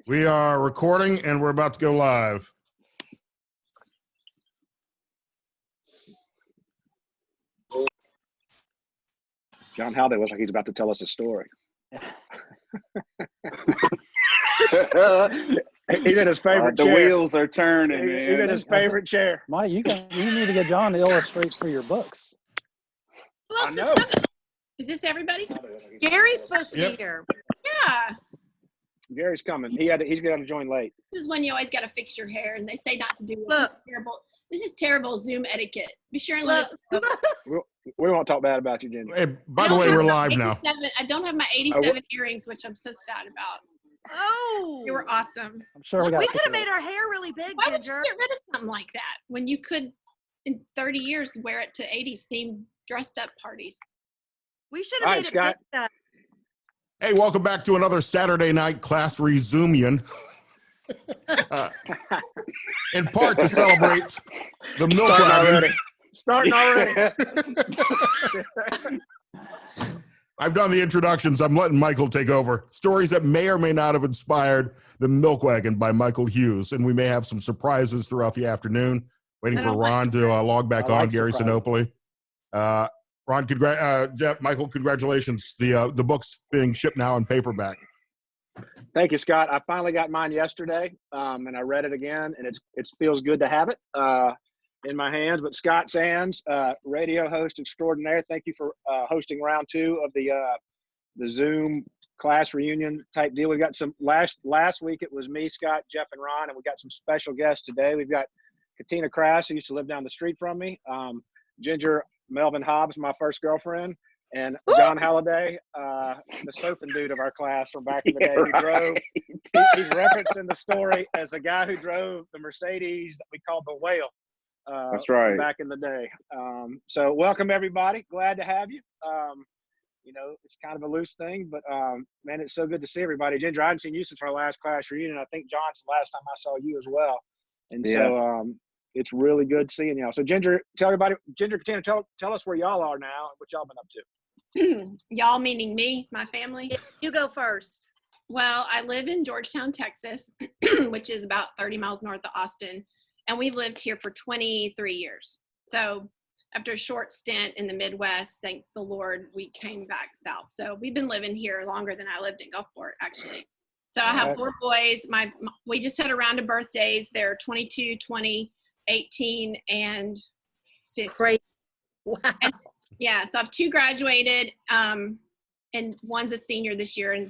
We are recording and we're about to go live. John Halliday looks like he's about to tell us a story. He's in his favorite chair. The wheels are turning, man. He's in his favorite chair. Mike, you need to get John to illustrate for your books. Who else I know. is coming? Is this everybody? Gary's supposed to Yep. be here. Yeah. Gary's coming. He's going to join late. This is when you always got to fix your hair, and they say not to do it. Look. This is terrible. This is terrible Zoom etiquette. Be sure and let Look, us know. We won't talk bad about you, Ginger. Hey, by the way, we're live now. I don't have my 87 earrings, which I'm so sad about. oh, They were awesome. I'm sure we got. we could have made our hair really big, Why would Ginger. you get rid of something like that when you could, in 30 years, wear it to 80s themed dressed up parties? We should All have right, made Scott. it big. Hey, welcome back to another Saturday night class ReZoomiun. In part to celebrate the Milk Wagon. Starting already. I've done the introductions. I'm letting Michael take over. Stories that may or may not have inspired the Milk Wagon by Michael Hewes. And we may have some surprises throughout the afternoon. Waiting I for don't like Ron to log back I like on, Gary surprises. Sinopoli. Ron, Michael, congratulations. The book's being shipped now in paperback. Thank you, Scott. I finally got mine yesterday, and I read it again, and it feels good to have it in my hands. But Scott Sands, radio host extraordinaire, thank you for hosting round 2 of the Zoom class reunion type deal. We've got some last week. It was me, Scott, Jeff, and Ron, and we got some special guests today. We've got Katina Crass, who used to live down the street from me, Ginger Melvin Hobbs, my first girlfriend, and John Halliday, the surfing dude of our class from back in the day who drove. He's referenced in the story as the guy who drove the Mercedes that we called the Whale. That's right. Back in the day. So welcome everybody. Glad to have you. It's kind of a loose thing, but man, it's so good to see everybody. Ginger, I hadn't seen you since our last class reunion. I think John's the last time I saw you as well. And so it's really good seeing y'all. So Ginger, tell everybody, Katina, tell us where y'all are now and what y'all been up to. Y'all meaning me, my family? You go first. Well, I live in Georgetown, Texas, which is about 30 miles north of Austin. And we've lived here for 23 years. So after a short stint in the Midwest, thank the Lord, we came back south. So we've been living here longer than I lived in Gulfport, actually. So I have 4 boys. We just had a round of birthdays. They're 22, 20, 18, and 15. Great. Wow. And, yeah, so I've 2 graduated, and one's a senior this year and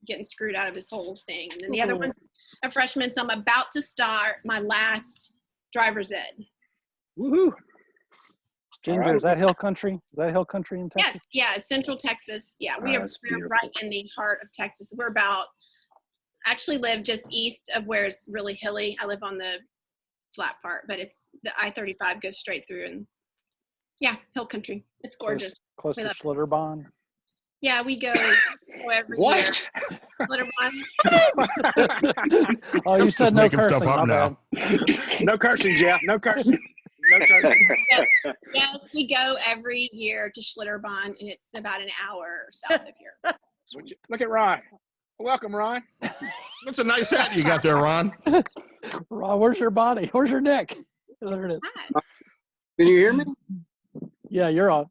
getting screwed out of his whole thing. And then the other one's a freshman, so I'm about to start my last driver's ed. Woohoo! Ginger, is that hill country? Is that hill country in Texas? Yes, yeah, Central Texas. Yeah, we're right in the heart of Texas. We're actually live just east of where it's really hilly. I live on the flat part, but it's the I-35 goes straight through, and yeah, hill country. It's gorgeous. Close We to love it. Schlitterbahn. Yeah, we go every year. What? Oh, you Just said no making cursing. stuff up My now. bad. No cursing, Jeff. No cursing. No cursing. Yes, we go every year to Schlitterbahn, and it's about an hour south of here. Look at Ron. Welcome, Ron. That's a nice hat you got there, Ron. Ron, where's your body? Where's your neck? There it is. Hi. Can you hear me? Yeah, you're on.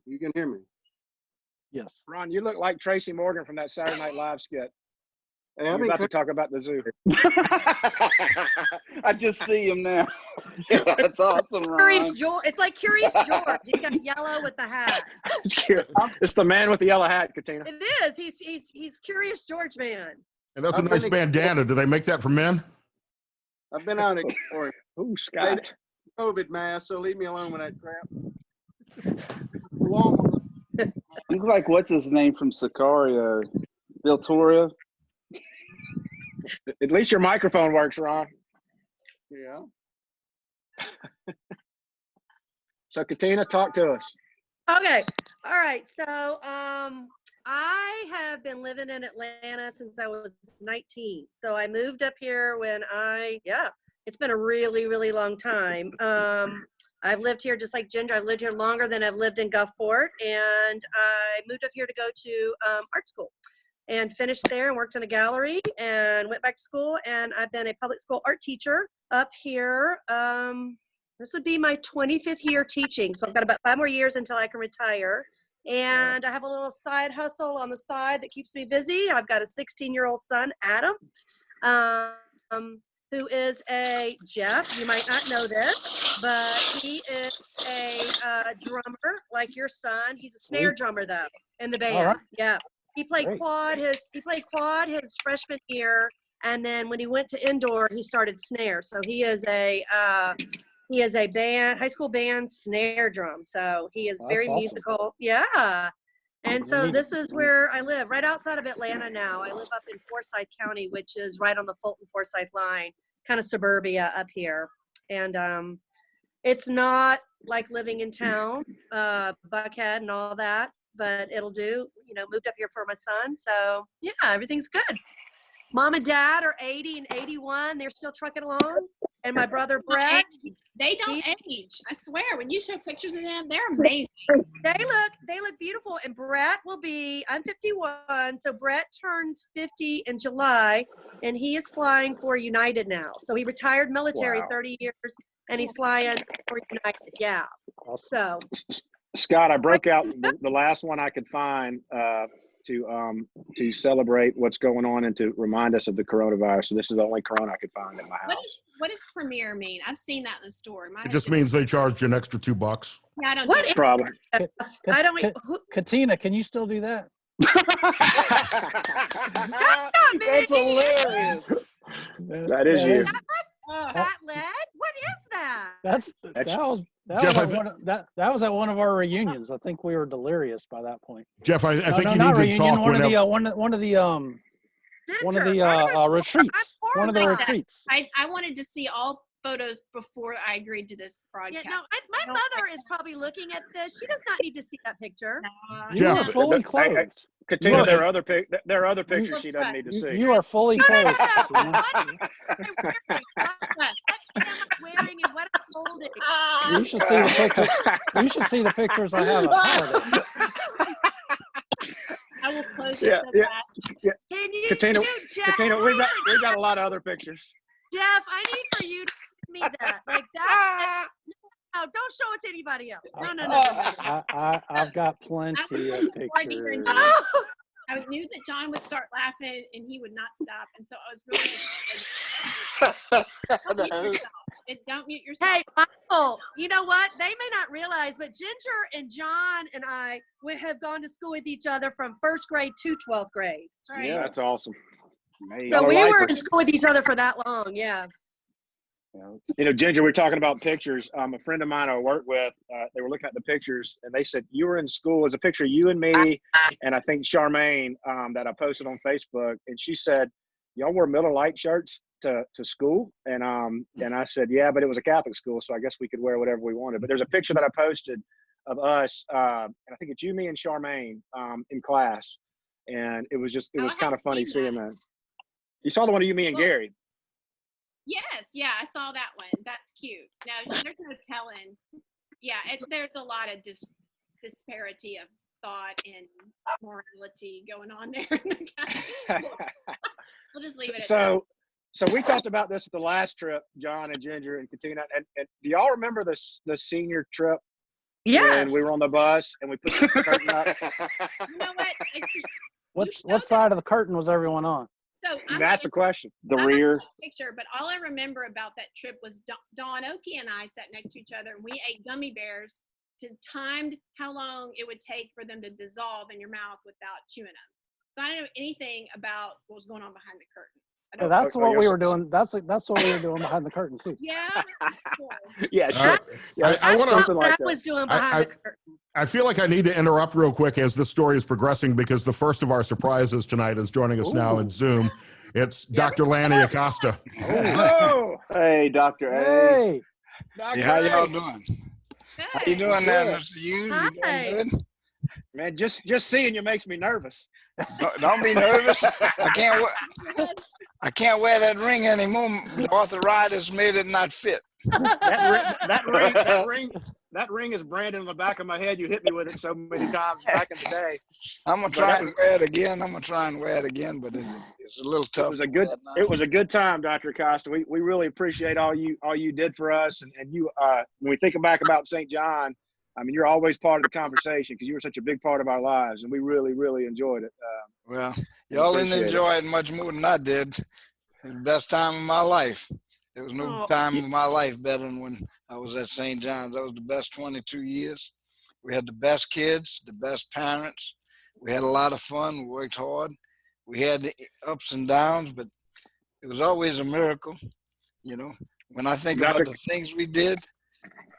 You can hear me. Yes. Ron, you look like Tracy Morgan from that Saturday Night Live skit. Hey, You're about to talk about the zoo. I just see him now. Yeah, that's awesome, Curious Ron. George. It's like Curious George. You got yellow with the hat. It's cute. It's the man with the yellow hat, Katina. It is. He's Curious George man. And that's a nice bandana. Do they make that for men? I've been out exploring. Ooh, Scott. COVID mask, so leave me alone with that crap. Long. He's like, what's his name from Sicario? Bill Torre? At least your microphone works, Ron. Yeah. So, Katina, talk to us. Okay. All right. So I have been living in Atlanta since I was 19. So I moved up here when it's been a really, really long time. I've lived here just like Ginger. I've lived here longer than I've lived in Gulfport, and I moved up here to go to art school. and finished there and worked in a gallery and went back to school. And I've been a public school art teacher up here. This would be my 25th year teaching. So I've got about 5 more years until I can retire. And I have a little side hustle on the side that keeps me busy. I've got a 16-year-old son, Adam, who is a Jeff. You might not know this, but he is a drummer like your son. He's a snare drummer though in the band. Right. Yeah, he played quad his freshman year, and then when he went to indoor, he started snare. So he is a band, high school band snare drum. So he is very awesome. Musical. Yeah. And so this is where I live, right outside of Atlanta now. I live up in Forsyth County, which is right on the Fulton-Forsyth line, kind of suburbia up here. And it's not like living in town, Buckhead and all that, but it'll do. You know, moved up here for my son. So, yeah, everything's good. Mom and Dad are 80 and 81. They're still trucking along. And my brother Brett. They don't age. I swear, when you show pictures of them, they're amazing. They look beautiful. And Brett will be, I'm 51, so Brett turns 50 in July, and he is flying for United now. So he retired military 30 years, and he's flying for United. Yeah. So. Scott, I broke out the last one I could find to celebrate what's going on and to remind us of the coronavirus. So this is the only Corona I could find in my house. What does premiere mean? I've seen that in the store. It just means they charged you an extra $2. Yeah, I don't. What? Probably. I don't. Katina, can you still do that? That's hilarious. That is you. Fat leg? What is that? That was at one of our reunions. I think we were delirious by that point. Jeff, I think you need to talk one of the retreats. One of the retreats. I wanted to see all photos before I agreed to this broadcast. Yeah, no, my mother is probably looking at this. She does not need to see that picture. You are fully clothed. Katina, there are other pictures she doesn't need to see. You are fully clothed. What am I wearing and what I'm holding? You should see the pictures. You should see the pictures I have at holiday. I will close yeah. Can you, Katina, Jeff, we've got a lot of other pictures. Jeff, I need for you to send me that. Like that. No, don't show it to anybody else. No. I've got plenty of pictures. I knew that John would start laughing and he would not stop, and so I was really don't mute yourself. Hey, Michael, you know what? They may not realize, but Ginger and John and I have gone to school with each other from 1st grade to 12th grade. That's right. Yeah, that's awesome. So we were in school with each other for that long, yeah. You know, Ginger, we're talking about pictures. A friend of mine I work with, they were looking at the pictures, and they said, you were in school. There's a picture of you and me, and I think Charmaine that I posted on Facebook, and she said, y'all wore Miller Lite shirts to school? And I said, yeah, but it was a Catholic school, so I guess we could wear whatever we wanted. But there's a picture that I posted of us, and I think it's you, me, and Charmaine in class, and it was kind of funny seeing that. You saw the one of you, me, and Gary. Yes, yeah, I saw that one. That's cute. Now, there's no telling. Yeah, there's a lot of disparity of thought and morality going on there. We'll just leave it at that. So we talked about this at the last trip, John and Ginger and Katina. And do y'all remember the senior trip? Yes. And we were on the bus and we put the curtain up. You know what? What side of the curtain was everyone on? So that's the question. The rear. Picture, but all I remember about that trip was Dawn Oakey and I sat next to each other, and we ate gummy bears to timed how long it would take for them to dissolve in your mouth without chewing them. So I don't know anything about what was going on behind the curtain. Yeah, that's what we were doing. That's what we were doing behind the curtain too. Yeah. Yeah, sure. I want something like that. I was doing behind the curtain. I feel like I need to interrupt real quick as this story is progressing, because the first of our surprises tonight is joining us now in Zoom. It's Dr. Lanny Acosta. Oh, hey, Dr. A. Hey. Hey, how y'all doing? How you doing there, Mr. Hewes? Hi. You good? man, just seeing you makes me nervous. Don't be nervous. I can't wear that ring anymore. The arthritis made it not fit. That that ring is branded on the back of my head. You hit me with it so many times back in the day. I'm gonna try and wear it again. But it's a little tough. It was a good time, Dr. Acosta. We really appreciate all you did for us, and you when we think back about St. John, I mean, you're always part of the conversation because you were such a big part of our lives, and we really, really enjoyed it. Well, y'all didn't enjoy it much more than I did. The best time of my life. There was no time of my life better than when I was at St. John's. That was the best 22 years. We had the best kids, the best parents. We had a lot of fun. We worked hard. We had the ups and downs, but it was always a miracle. You know, when I think about the things we did,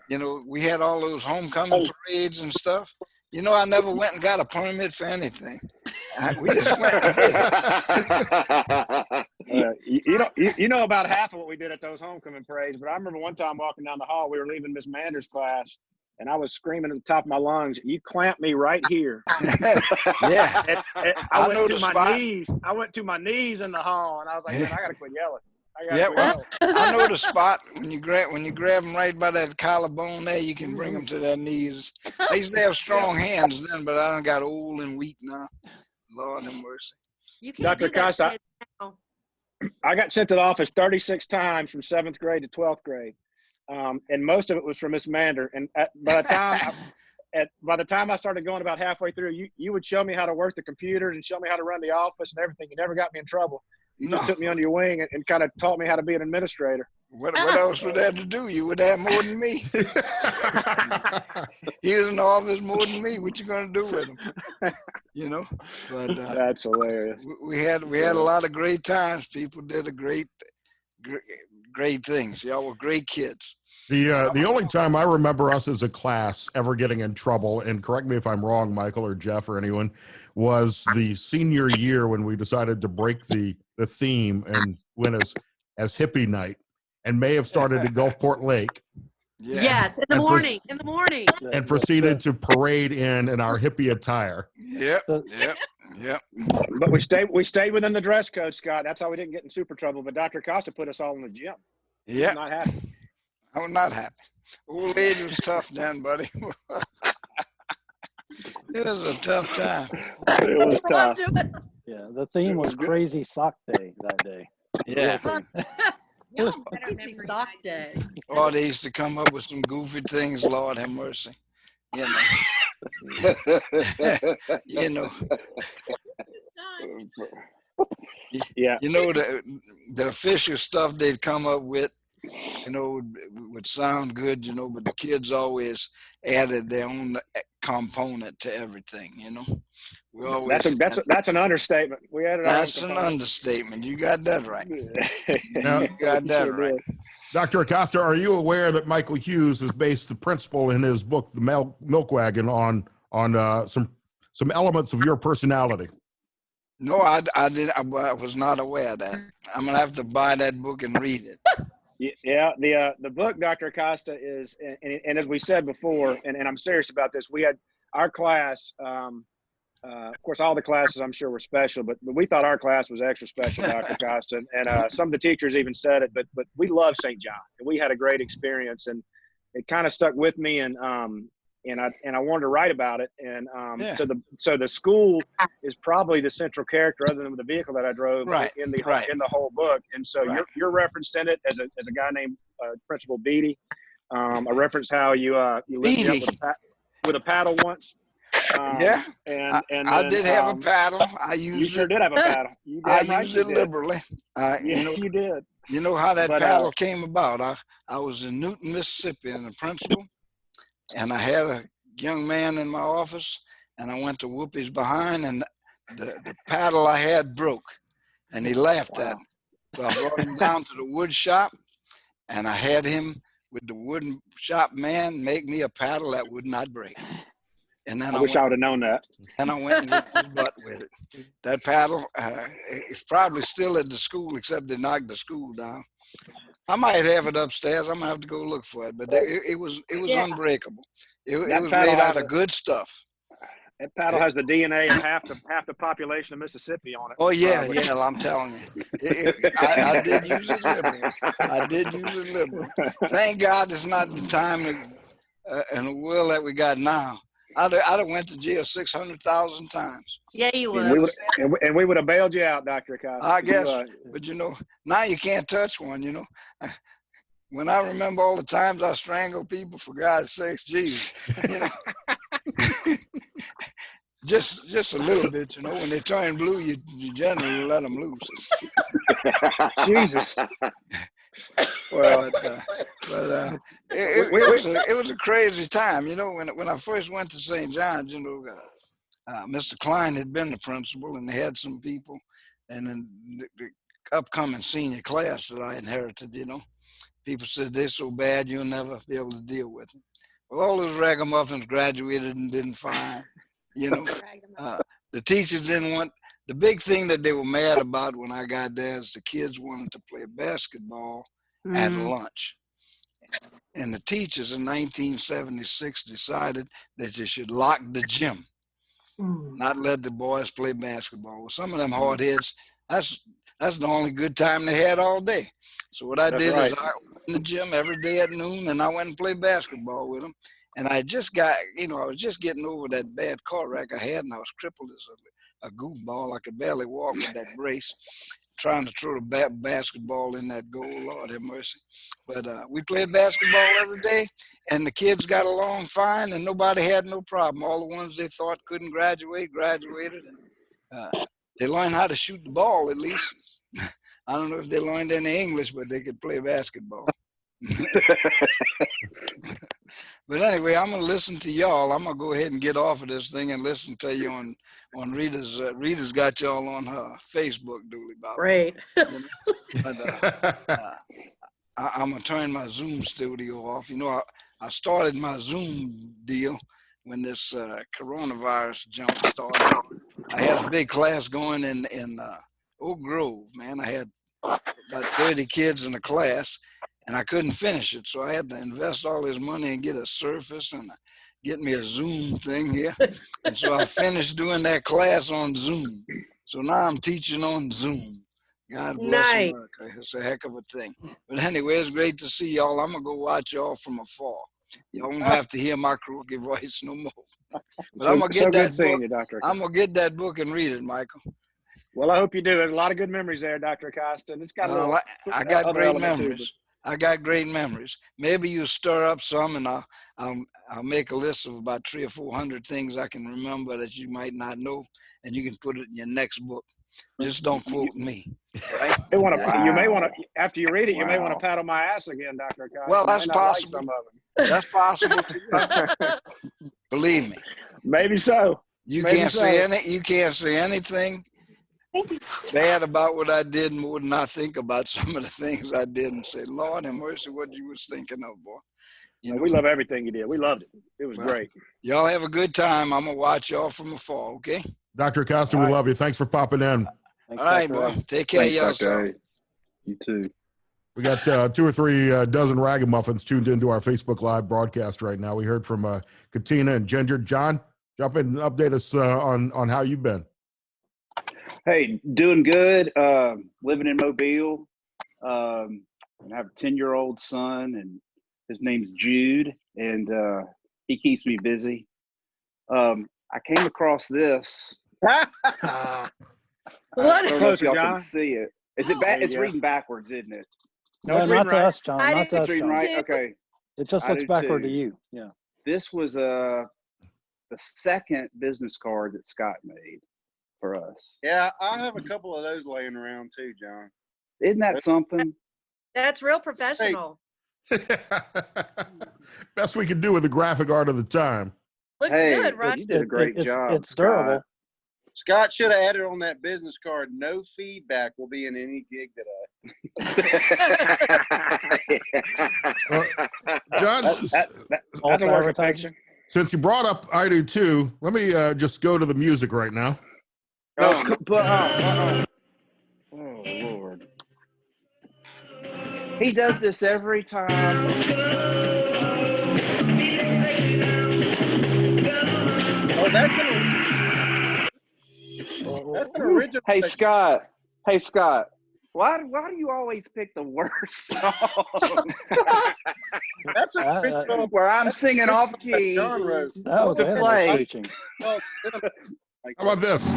you know, we had all those homecoming parades and stuff. You know, I never went and got a permit for anything. We just went and did it. You know about half of what we did at those homecoming parades, but I remember one time walking down the hall, we were leaving Miss Mander's class, and I was screaming at the top of my lungs, "You clamped me right here." Yeah. And I went to my knees. I went to my knees in the hall, and I was like, "Man, I gotta quit yelling." I know the spot when you grab them right by that collarbone there, you can bring them to their knees. I used to have strong hands then, but I done got old and weak now. Lord have mercy. You can't Dr. do that Costa, kid now. I got sent to the office 36 times from 7th grade to 12th grade, and most of it was from Miss Mander. And by the time I started going about halfway through, you would show me how to work the computers and show me how to run the office and everything. You never got me in trouble. You just took me under your wing and kind of taught me how to be an administrator. What else would that to do? You would have more than me. He was in the office more than me. What you gonna do with him? You know. But that's hilarious. We had a lot of great times. People did great things. Y'all were great kids. The only time I remember us as a class ever getting in trouble, and correct me if I'm wrong, Michael or Jeff or anyone, was the senior year when we decided to break the theme and went as hippie night, and may have started at Gulfport Lake. Yeah. Yes, in the morning. And proceeded to parade in our hippie attire. Yep. But we stayed within the dress code, Scott. That's how we didn't get in super trouble. But Dr. Costa put us all in the gym. Yeah. Not happy. I was not happy. Old age was tough then, buddy. It was a tough time. It was tough. Yeah, the theme was Crazy Sock Day that day. Yeah. Crazy Sock Day. Oh, they used to come up with some goofy things. Lord have mercy. You know. You know. Yeah. You know, the official stuff they'd come up with, you know, would sound good, you know, but the kids always added their own component to everything, you know. We always that's an understatement. We added. That's an understatement. You got that right. You got that right. Dr. Acosta, are you aware that Michael Hewes has based the principle in his book, The Milk Wagon, on some elements of your personality? No, I was not aware of that. I'm gonna have to buy that book and read it. Yeah, the book, Dr. Acosta, is, and as we said before, and I'm serious about this, we had our class, of course, all the classes I'm sure were special, but we thought our class was extra special, Dr. Acosta, and some of the teachers even said it, but we love St. John, and we had a great experience, and it kind of stuck with me, and I wanted to write about it, and so the school is probably the central character, other than the vehicle that I drove in the whole book, and so you're referenced in it as a guy named Principal Beatty. I referenced how you lifted me up with a paddle once. And I did have a paddle. You sure did have a paddle. I used it liberally. You did. You know how that paddle came about? I was in Newton, Mississippi, and the principal. And I had a young man in my office, and I went to whoop his behind, and the paddle I had broke, and he laughed at me. So I brought him down to the wood shop, and I had him with the wooden shop man make me a paddle that would not break. And then I wish I would have known that. And I went and hit his butt with it. That paddle, it's probably still at the school, except they knocked the school down. I might have it upstairs. I'm gonna have to go look for it, but it was unbreakable. It was made out of good stuff. That paddle has the DNA of half the population of Mississippi on it. Oh yeah, I'm telling you, I did use it liberally. Thank God it's not the time in the world that we got now, I'd have went to jail 600,000 times. Yeah, you And would. we would have bailed you out, Dr. Acosta. I guess, but you know, now you can't touch one, you know. When I remember all the times I strangled people, for God's sakes, Jesus, you know. just a little bit, you know. When they turn blue, you generally let them loose. Jesus. Well, it was a crazy time, you know. When I first went to St. John's, you know, Mr. Klein had been the principal, and they had some people, and then the upcoming senior class that I inherited, you know, people said they're so bad you'll never be able to deal with them. Well, all those ragamuffins graduated and didn't fine, you know. The teachers didn't want. The big thing that they were mad about when I got there is the kids wanted to play basketball at lunch. And the teachers in 1976 decided that you should lock the gym, not let the boys play basketball. Well, some of them hard heads, that's the only good time they had all day. So what I did is I went in the gym every day at noon, and I went and played basketball with them. And I just got, you know, I was just getting over that bad car wreck I had, and I was crippled as a goofball. I could barely walk with that brace, trying to throw the basketball in that goal. Lord have mercy. But we played basketball every day, and the kids got along fine, and nobody had no problem. All the ones they thought couldn't graduate, graduated. And they learned how to shoot the ball, at least. I don't know if they learned any English, but they could play basketball. But anyway, I'm going to listen to y'all. I'm going to go ahead and get off of this thing and listen to you on Rita's. Rita's got y'all on her Facebook, Dooley Bob. Great. But, I'm going to turn my Zoom studio off. You know, I started my Zoom deal when this coronavirus jump started. I had a big class going in Oak Grove, man. I had about 30 kids in the class, and I couldn't finish it. So I had to invest all this money and get a Surface and get me a Zoom thing here. And so I finished doing that class on Zoom. So now I'm teaching on Zoom. God bless America. It's a heck of a thing. But anyway, it's great to see y'all. I'm going to go watch y'all from afar. Y'all won't have to hear my croaky voice no more. But I'm going to get that book. I'm going to get that book and read it, Michael. Well, I hope you do. There's a lot of good memories there, Dr. Acosta. And it's got I got great memories. I got great memories. Maybe you stir up some, and I'll make a list of about 300 or 400 things I can remember that you might not know, and you can put it in your next book. Just don't quote me. Right? You may want to, after you read it, you may want to paddle my ass again, Dr. Acosta. Well, that's possible. Like that's possible. Believe me. Maybe so. You can't say anything bad about what I did more than I think about some of the things I did and say, Lord have mercy, what you was thinking of, boy. You know, we love everything you did. We loved it. It was great. Y'all have a good time. I'm going to watch y'all from afar, okay? Dr. Acosta, we love you. Thanks for popping in. All right, boy. Take care of yourself. You too. We got 2 or 3 dozen ragamuffins tuned into our Facebook Live broadcast right now. We heard from Katina and Ginger. John, jump in and update us on how you've been. Hey, doing good. Living in Mobile. And I have a 10-year-old son, and his name's Jude, and he keeps me busy. I came across this. What? I don't know if y'all John? can see it. Is it bad? It's reading backwards, isn't it? No, not to us, John. Not to us, It's reading John. right? Okay. It just looks backward to you. Yeah. This was the second business card that Scott made for us. Yeah, I have a couple of those laying around too, John. Isn't that something? That's real professional. Best we could do with the graphic art of the time. Looks good, right? You did a great job. It's durable. Scott should have added on that business card, no feedback will be in any gig John, that's a work of fiction. Since you brought up I Do Too, let me just go to the music right now. Oh, Lord. He does this every time. Oh, that's an original. Hey, Scott. Why do you always pick the worst song? That's a original. Where I'm singing off key. John wrote. That was To animal play. screeching. Well, How about this?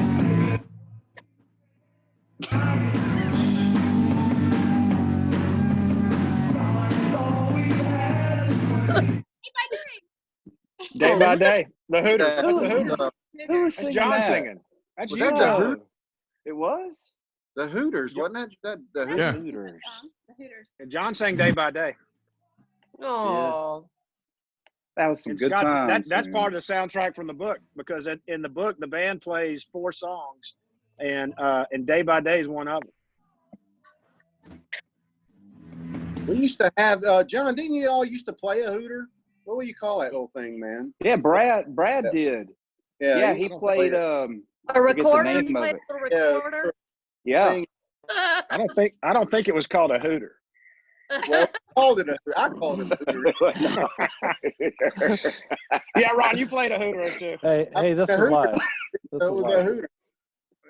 Day by day. The Hooters. That's the that, Hooters. Who was That's singing John that? singing. That's Was you, that the John. Hooters? It was? the Hooters, wasn't it? The Hooters. Yeah. Hooters. The Hooters. And John sang Day by Day. Oh, That was some And good Scott, times. that's man. part of the soundtrack from the book, because in the book the band plays 4 songs, and Day by Day is one of them. We used to have John. Didn't you all used to play a Hooter? What would you call that little thing, man? Yeah, Brad Yeah. did. Yeah, he used to played play a forget the recorder. name You of played it. a little Yeah. recorder. Yeah. thing. I don't think it was called a Hooter. Well, I called it a Hooter. Yeah, Ron, you played a Hooter or two. Hey, this The is Hooter. live. This It is was a live. Hooter.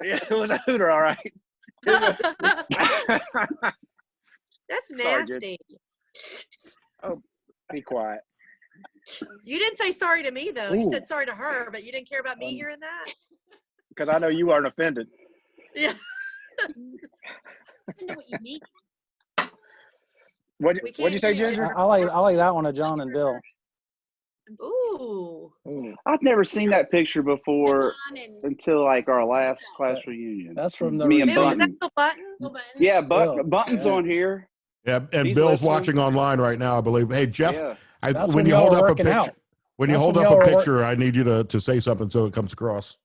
Yeah, it was a Hooter, all right. That's Sorry, dude. nasty. Be quiet. You didn't say sorry to me though. You Ooh. said sorry to her, but you didn't care about me hearing that. Because I know you aren't offended. Yeah. I know what you mean. What'd We you can't say, hear you, Ginger? I like that one of John and Bill. Ooh. I've never seen that picture before John and until like our last class reunion. That's from the Me and Bill, is that Button. still Button? Bill Button. Yeah, Bill, Button's yeah. on here. Yeah, and He's Bill's listening. watching online right now, I believe. Hey, Jeff, Yeah. That's when when you y'all hold were up a working picture, out. when you That's hold when up a y'all were picture, I need you to say something so it comes across.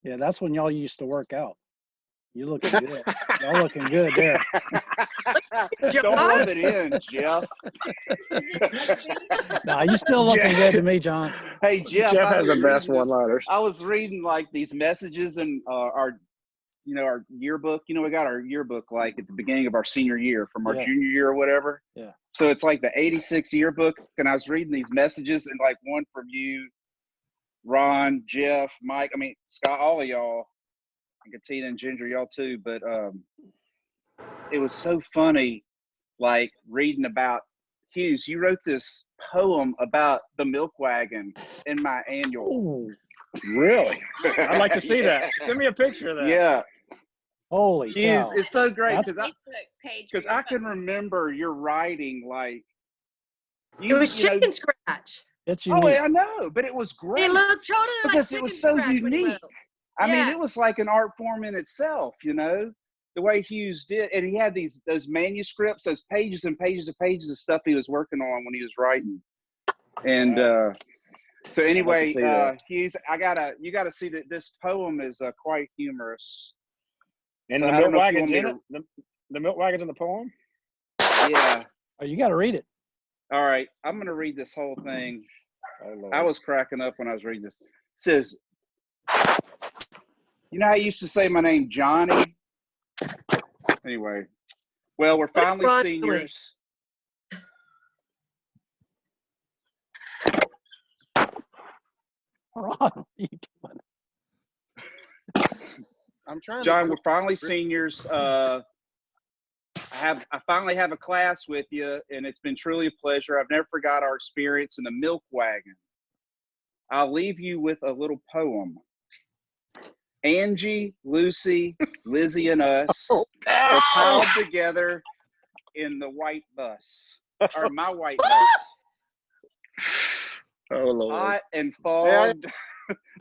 Yeah, that's when y'all used to work out. You looking good. Y'all looking good there. Don't rub it in, Jeff. Nah, you still looking good to me, John. Hey, Jeff. Jeff I has was the best reading this- one-liners. I was reading like these messages in our yearbook. You know, we got our yearbook like at the beginning of our senior year from our Yeah. junior year or whatever. Yeah. So it's like the 86 yearbook. And I was reading these messages and like one from you, Ron, Jeff, Mike, I mean, Scott, all of y'all, and Katina and Ginger, y'all too. But it was so funny, like reading about Hughes. You wrote this poem about the Milk Wagon in my annual. Ooh, Really? I'd like to see Yeah. that. Send me a picture of that. Yeah, holy Hughes, cow. it's so great That's- because Facebook page. because I can remember your writing like It was you know, chicken scratch. It's oh, unique. I know, but it was great. It looked totally like Because it chicken was so scratch when he unique. wrote. I mean, Yes. it was like an art form in itself, you know, the way Hughes did. And he had those manuscripts, those pages and pages and pages of stuff he was working on when he was writing. And so anyway, see that. Hughes, you gotta see that this poem is quite humorous. And So the I don't Milk know if you Wagon's want in me it? The Milk Wagon's in the poem? Yeah. Oh, you got to read it. All right. I'm going to read this whole thing. Oh, Lord. I was cracking up when I was reading this. It says, you know how I used to say my name, Johnny? Anyway, well, we're finally Ron seniors. Ron, what are you doing? I'm trying John, to. we're finally seniors. I finally have a class with you, and it's been truly a pleasure. I've never forgot our experience in the Milk Wagon. I'll leave you with a little poem. Angie, Lucy, Lizzie, and us are piled together in the white bus, or my white bus. Oh, Lord. Hot and fogged,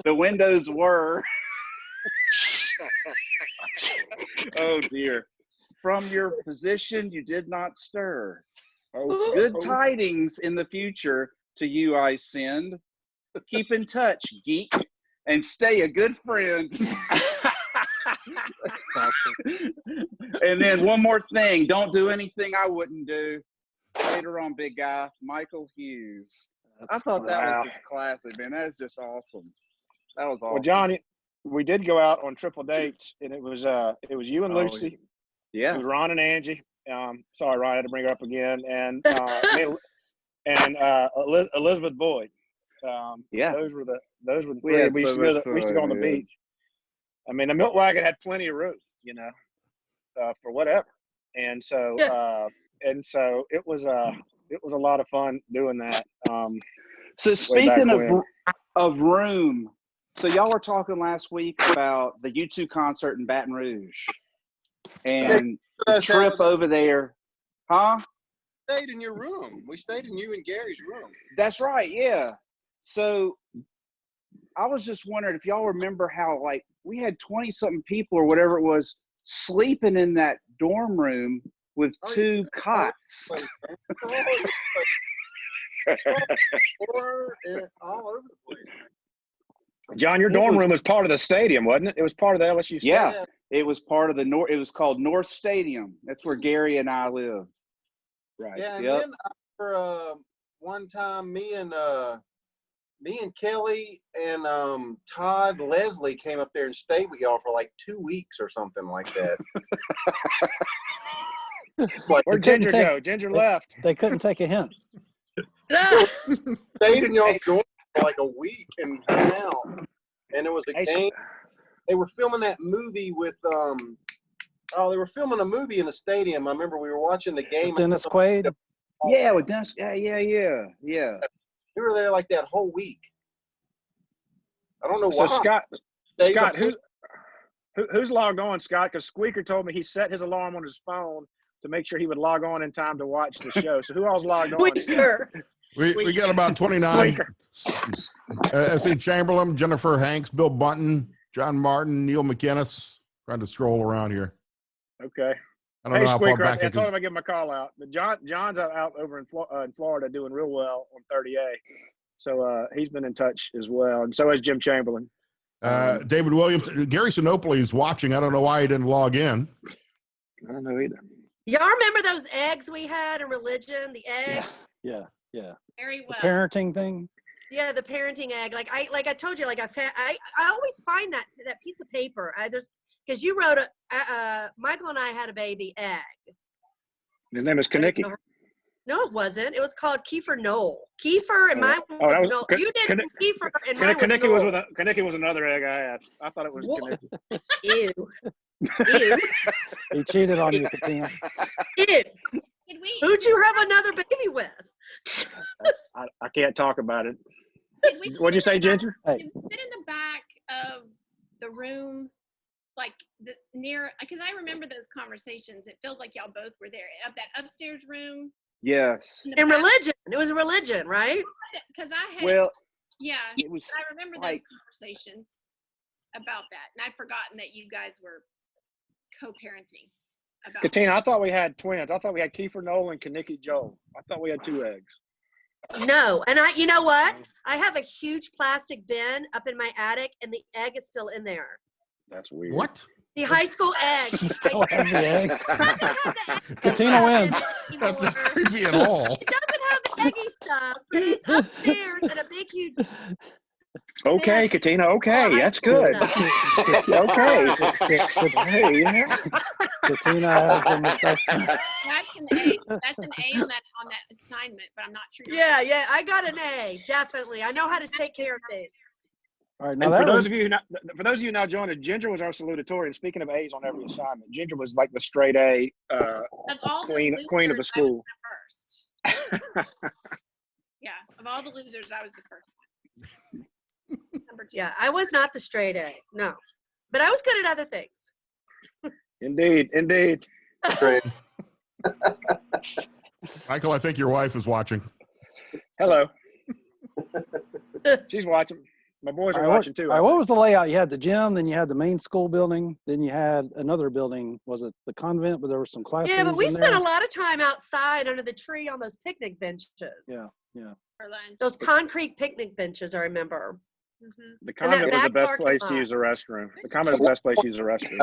the windows were. Oh, dear. From your position, you did not stir. Oh, Good tidings in the future to you I send. Keep in touch, geek, and stay a good friend. And then one more thing. Don't do anything I wouldn't do. Later on, big guy, Michael Hewes. I thought that Wow. was just classic, man. That's just awesome. That was awesome. Well, Johnny, we did go out on triple dates, and it was you and Oh, Lucy. Yeah. It was Ron and Angie. Sorry, Ron, I had to bring her up again. And Elizabeth Boyd. Yeah. Those were the We three. had We used so to much we used to go on the fun, man. beach. I mean, the Milk Wagon had plenty of room, you know, for whatever. and so it was a lot of fun doing that. So way back speaking when. of room, so y'all were talking last week about the U2 concert in Baton Rouge and the trip over there, huh? Stayed in your room. We stayed in you and Gary's room. That's right, yeah. So I was just wondering if y'all remember how, like, we had 20-something people or whatever it was sleeping in that dorm room with two cots. All over the place. John, your dorm room was part of the stadium, wasn't it? It was part of the LSU stadium. Yeah, it was part of the North. It was called North Stadium. That's where Gary and I live. Right. Yeah, and Yep. then for one time, me and Kelly and Todd Leslie came up there and stayed with y'all for like 2 weeks or something like that. Where'd Ginger go? Ginger left. They couldn't take a hint. Stayed in y'all's dorm for like a week and hung out. And it was a game. They were filming that movie with they were filming a movie in the stadium. I remember we were watching the game. Dennis Quaid. Yeah, with Dennis. Yeah. We were there like that whole week. I don't know So why. Scott, who's logged on, Scott? Because Squeaker told me he set his alarm on his phone to make sure he would log on in time to watch the show. So who all's logged on? We got about 29. S.E. Chamberlain, Jennifer Hanks, Bill Bunton, John Martin, Neil McInnes. Trying to scroll around here. Okay. I don't know how far Squeaker, back I told him I'd give him a call out. But John's out over in Florida doing real well on 30A. So he's been in touch as well. And so has Jim Chamberlain. David Williams. Gary Sinopoli is watching. I don't know why he didn't log in. I don't know either. Y'all remember those eggs we had in religion? The eggs? Yeah. Very well. The parenting thing. Yeah, the parenting egg. Like I told you, like I always find that piece of paper. Because you wrote Michael and I had a baby egg. His name is Kanicki. No, it wasn't. It was called Kiefer Knoll. Kiefer and mine was Knoll. You did Kiefer and mine was Knoll. Kanicki was another egg I had. I thought it was Kanicki. Ew. He cheated on you, Katina. Ew. Who'd you have another baby with? I can't talk about it. What'd you say, Ginger? Did we sit in the back of the room, like near? Because I remember those conversations. It feels like y'all both were there. Of that upstairs room. Yes. In religion. It was religion, right? Because I had. Well. Yeah. It was. I remember those conversations about that, and I'd forgotten that you guys were co-parenting. Katina, I thought we had twins. I thought we had Kiefer Knoll and Kanicki Joel. I thought we had 2 eggs. No, and you know what? I have a huge plastic bin up in my attic, and the egg is still in there. That's weird. What? The high school egg. She still has the egg. Katina wins. That's not creepy at all. It doesn't have the eggy stuff, but it's upstairs in a big, huge. Okay, Katina. Okay, that's good. Okay. Hey, yeah. Katina has the best. That's an A. That's an A on that assignment, but I'm not sure. Yeah, I got an A, definitely. I know how to take care of things. All right, And for those of you now joining, Ginger was our salutatorian. Speaking of A's on every assignment, Ginger was like the straight A queen of the school. Yeah, of all the losers, I was the first one. Number 2. Yeah, I was not the straight A, no, but I was good at other things. Indeed. Great. Michael, I think your wife is watching. Hello. She's watching. My boys are watching too. All right, what was the layout? You had the gym, then you had the main school building, then you had another building. Was it the convent? But there were some classrooms. Yeah, but we in spent there? a lot of time outside under the tree on those picnic benches. Yeah. Those concrete picnic benches, I remember. Mm-hmm. The convent was the best place to use the restroom. The convent was the best place to use the restroom.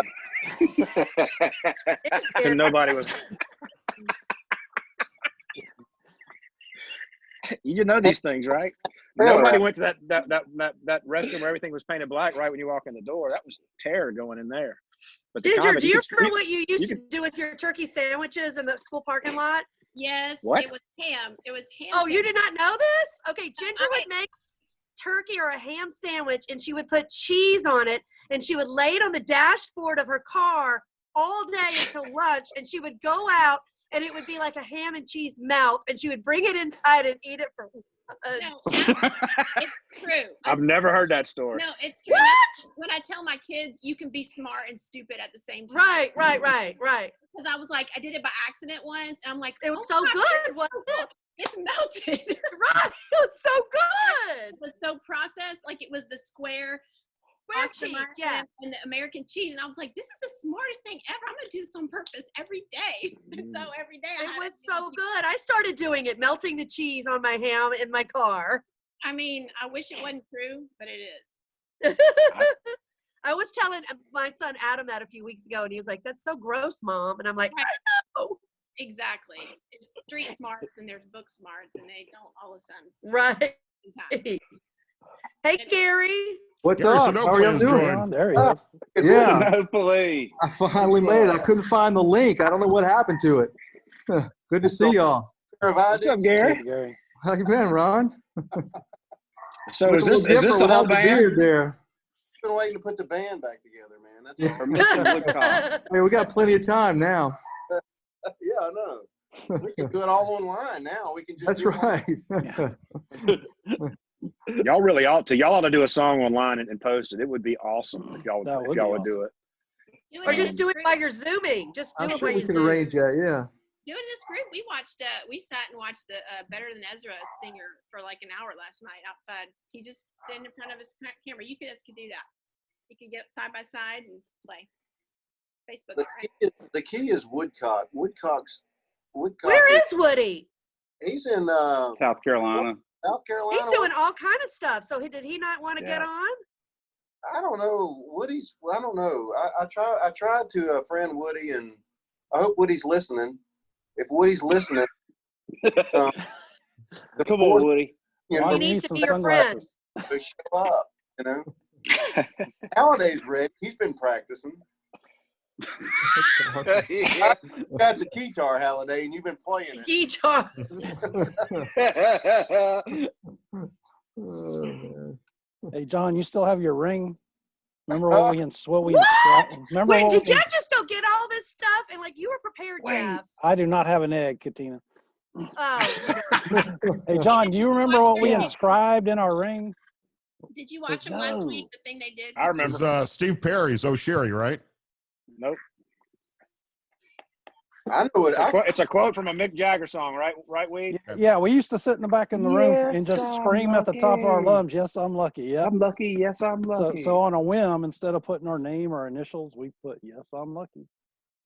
And nobody was. You know these things, right? Nobody went to that restroom where everything was painted black right when you walk in the door. That was terror going in there. But Ginger, do you remember what you used to do with your turkey sandwiches in the school parking lot? Yes, What? it was ham. It was ham. Oh, you did not know this? Okay, Ginger would make turkey or a ham sandwich, and she would put cheese on it, and she would lay it on the dashboard of her car all day until lunch, and she would go out, and it would be like a ham and cheese melt, and she would bring it inside and eat it for No, it's true. I've never heard that story. No, it's true. What? That's when I tell my kids, you can be smart and stupid at the same time. Right. Because I was like, I did it by accident once, and I'm like, It was oh so my gosh, good, wasn't it? it's melted. Right. It was so good. It was so processed, like it was the square Square Oscar cheese, Mayer yeah. and the American cheese, and I was like, this is the smartest thing ever. I'm gonna do this on purpose every day. So every day, It was so good. I started doing it, melting the cheese on my ham in my car. I mean, I wish it wasn't true, but it is. I was telling my son Adam that a few weeks ago, and he was like, "That's so gross, Mom." And I'm like, Right. "I know." Exactly. There's street smarts and there's book smarts, and they don't all the same. Right. Sometimes. Hey, Gary. What's Gary up? How are Sinopoli y'all has doing? joined. There he is. Yeah, Hopefully. I finally made it. I couldn't find the link. I don't know what happened to it. Good to see y'all. What's up, Gary? Gary. How you been, Ron? So Look is a little this the different whole without the band? beard there? Been waiting to put the band back together, man. That's Yeah. Or Mr. Woodcock. Hey, we got plenty of time now. yeah, I know. We can do it all online now. We can just. That's do it right. Y'all really ought to. Y'all ought to do a song online and post it. It would be awesome if y'all That would, would if y'all be would do it. Do Or in just this do it group. while you're zooming. Just do I'm it sure while we you can zoom. arrange that. Yeah. Do it in this group. We sat and watched the Better Than Ezra singer for like an hour last night outside. He just stood in front of his camera. You guys could do that. You could get side by side and play. Facebook it, right? The key is Woodcock. Woodcock. Where is Woody? He's in South Carolina. South Carolina. He's doing all kind of stuff. So did he not want to get Yeah. on? I don't know. I don't know. I tried to friend Woody, and I hope Woody's listening. If Woody's listening, Come on, Woody. you Ron, know, He you needs need to some be your friend. sunglasses. to show up. You know, Halliday's ready. He's been practicing. Yeah. Got the guitar, Halliday, and you've been playing it. Guitar. Oh, man. Hey, John, you still have your ring? Remember What? remember Wait, what did we, Jeff just go get all this stuff? And like you were prepared, Wait. Jeff. I do not have an egg, Katina. Oh, Hey, John, do you remember what we Yeah. inscribed in our ring? Did you watch them last No. week? The thing they did. I It remember. was Steve Perry's O'Sherry, right? Nope. I know it. It's a quote from a Mick Jagger song, right? Right, Weed? Yeah, we used to sit in the back of the room Yes, and just I'm scream at the top of our lucky. lungs, yes, I'm lucky. Yeah. I'm lucky. Yes, I'm So, lucky. so on a whim, instead of putting our name or initials, we put, yes, I'm lucky.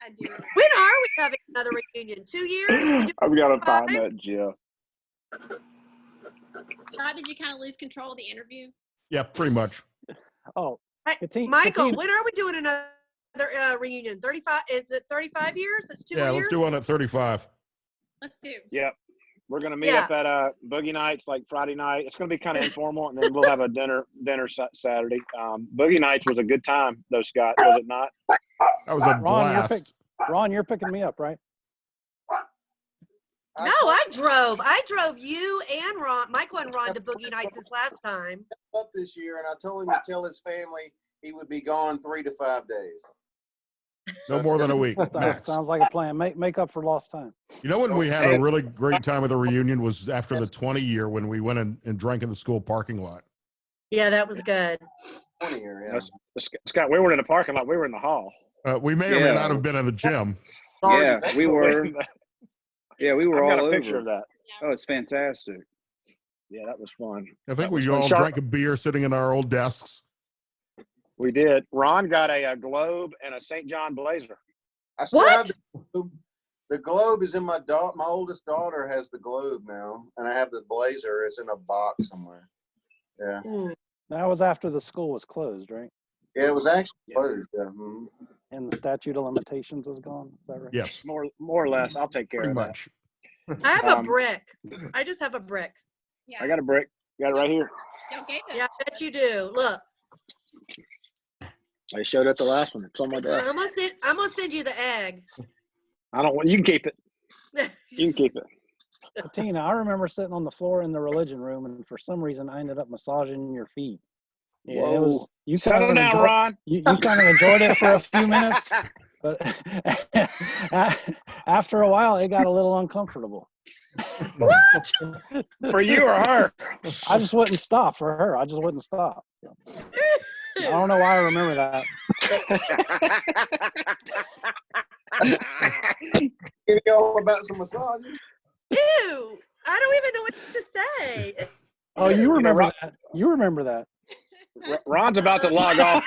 I do remember. when are we having another reunion? 2 years? We do I've got to find 5? that, Jeff. Todd, did you kind of lose control of the interview? Yeah, pretty much. Oh, Hey, Katina, Michael, when are we doing another reunion? 35? Is it 35 years? It's 2 Yeah, years? let's do one at 35. Let's do. Yep. We're gonna meet Yeah. up at Boogie Nights like Friday night. It's gonna be kind of informal, and then we'll have a dinner Saturday. Boogie Nights was a good time, though, Scott, was it not? That was a Ron, blast. Ron, you're picking me up, right? No, I drove you and Ron, Michael and Ron to Boogie Nights this last time. up this year, and I told him to tell his family he would be gone 3 to 5 days. No more than a week, That max. sounds like a plan. Make up for lost time. You know when we had a really great time with the reunion was after the 20 year when we went and drank in the school parking lot. Yeah, that was good. 20 year, yeah. That's- Scott, we weren't in the parking lot. We were in the hall. We may or may Yeah. not have been in the gym. Yeah, we were. Yeah, we were I've got all a picture over. of that. Oh, it's fantastic. Yeah, that was fun. I think That was we fun. all Sharp- drank a beer sitting in our old desks. We did. Ron got a globe and a St. John blazer. I still What? have the globe. The globe is in my oldest daughter has the globe now, and I have the blazer. It's in a box somewhere. Yeah, That was after the school was closed, right? yeah, it was actually Yeah. closed. Yeah. Mhm. And the statute of limitations is gone. Is that right? Yes, More or less. I'll take care pretty of that. much. I have a Um, brick. I just have a brick. Yeah. I got a brick. Got it right here. Y'all gave us. Yeah, I bet you do. Look, I showed it the last one. It's on my desk. I'm gonna send you the egg. I don't want. You can keep it. You can keep it. Tina, I remember sitting on the floor in the religion room, and for some reason, I ended up massaging your feet. Yeah, it was. You Settle kind of down, enjoyed, Ron. you kind of enjoyed it for a few minutes, but after a while, it got a little uncomfortable. What? For you or her? I just wouldn't stop for her. I just wouldn't stop. I don't know why I remember that. Getting all about some massages. Ew. I don't even know what to say. Oh, you remember Ron- that? You remember that? Ron's about to log off.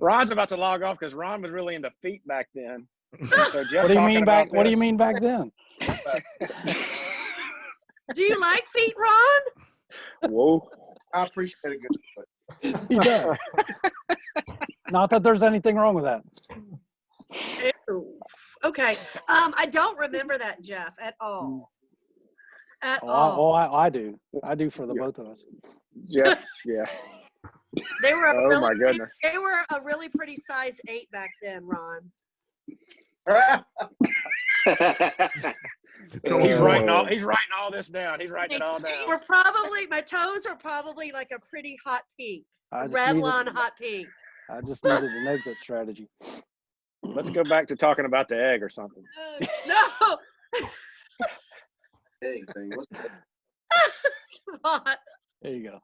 Ron's about to log off because Ron was really into feet back then. So Jeff What do you talking mean back? about What do you this- mean back then? Do you like feet, Ron? Whoa. I appreciate a good foot. He does. Not that there's anything wrong with that. Ew. Okay. I don't remember that, Jeff, at all. At all. I do. I do for the both of us. Jeff, yeah. They were a Oh really my goodness. They were a really pretty size 8 back then, Ron. He's writing all this down. He's writing it all down. My toes were probably like a pretty hot pink. I just Revlon needed- hot pink. I just needed an exit strategy. Let's go back to talking about the egg or something. No. Hey, thing. What's that? Come on. There you go.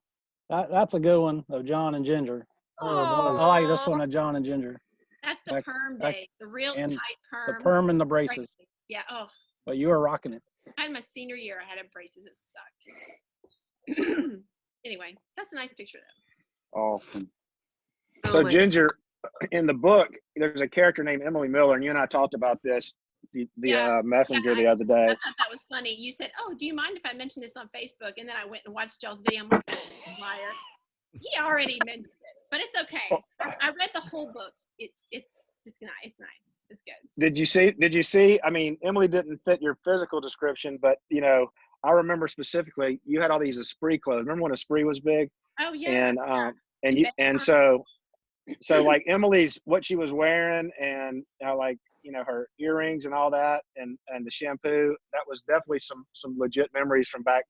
That's a good one of John and Ginger. Oh. I like this one of John and Ginger. That's the Back- perm back- day, the real and tight The perm. perm and the braces. Yeah. Oh, But you were rocking it. I had my senior year. I had a braces. It sucked. Anyway, that's a nice picture though. Awesome. Oh So my Ginger, in the book, there's a character named Emily Miller, and you and I talked about this via messenger the other day. I thought that was funny. You said, "Oh, do you mind if I mention this on Facebook?" And then I went and watched y'all's video. I'm like, liar. He already mentioned it, but it's okay. I read the whole book. It's nice. It's nice. It's good. Did you see? I mean, Emily didn't fit your physical description, but I remember specifically you had all these Esprit clothes. Remember when Esprit was big? Oh yeah. And so like Emily's what she was wearing and her earrings and all that and the shampoo, that was definitely some legit memories from back.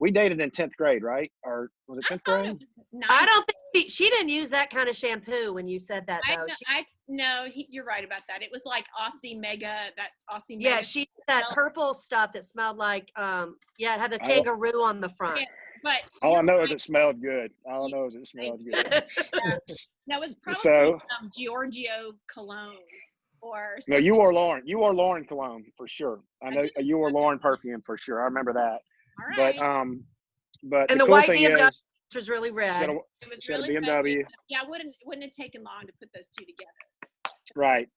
We dated in 10th grade, right? Or was it 10th grade? I don't think she didn't use that kind of shampoo when you said that though. You're right about that. It was like Aussie Mega, that Aussie Mega. Yeah, she that purple stuff that smelled like it had the kangaroo on the front. Yeah, but all I know is it smelled good. All I know is it smelled good. That was probably So, Giorgio cologne or no, you wore Lauren. You wore Lauren cologne for sure. I know you wore Lauren perfume for sure. I remember that. All right. But and the the cool white thing BMW is, was really red. It was she had a really BMW. red. Yeah, it wouldn't have taken long to put those two together.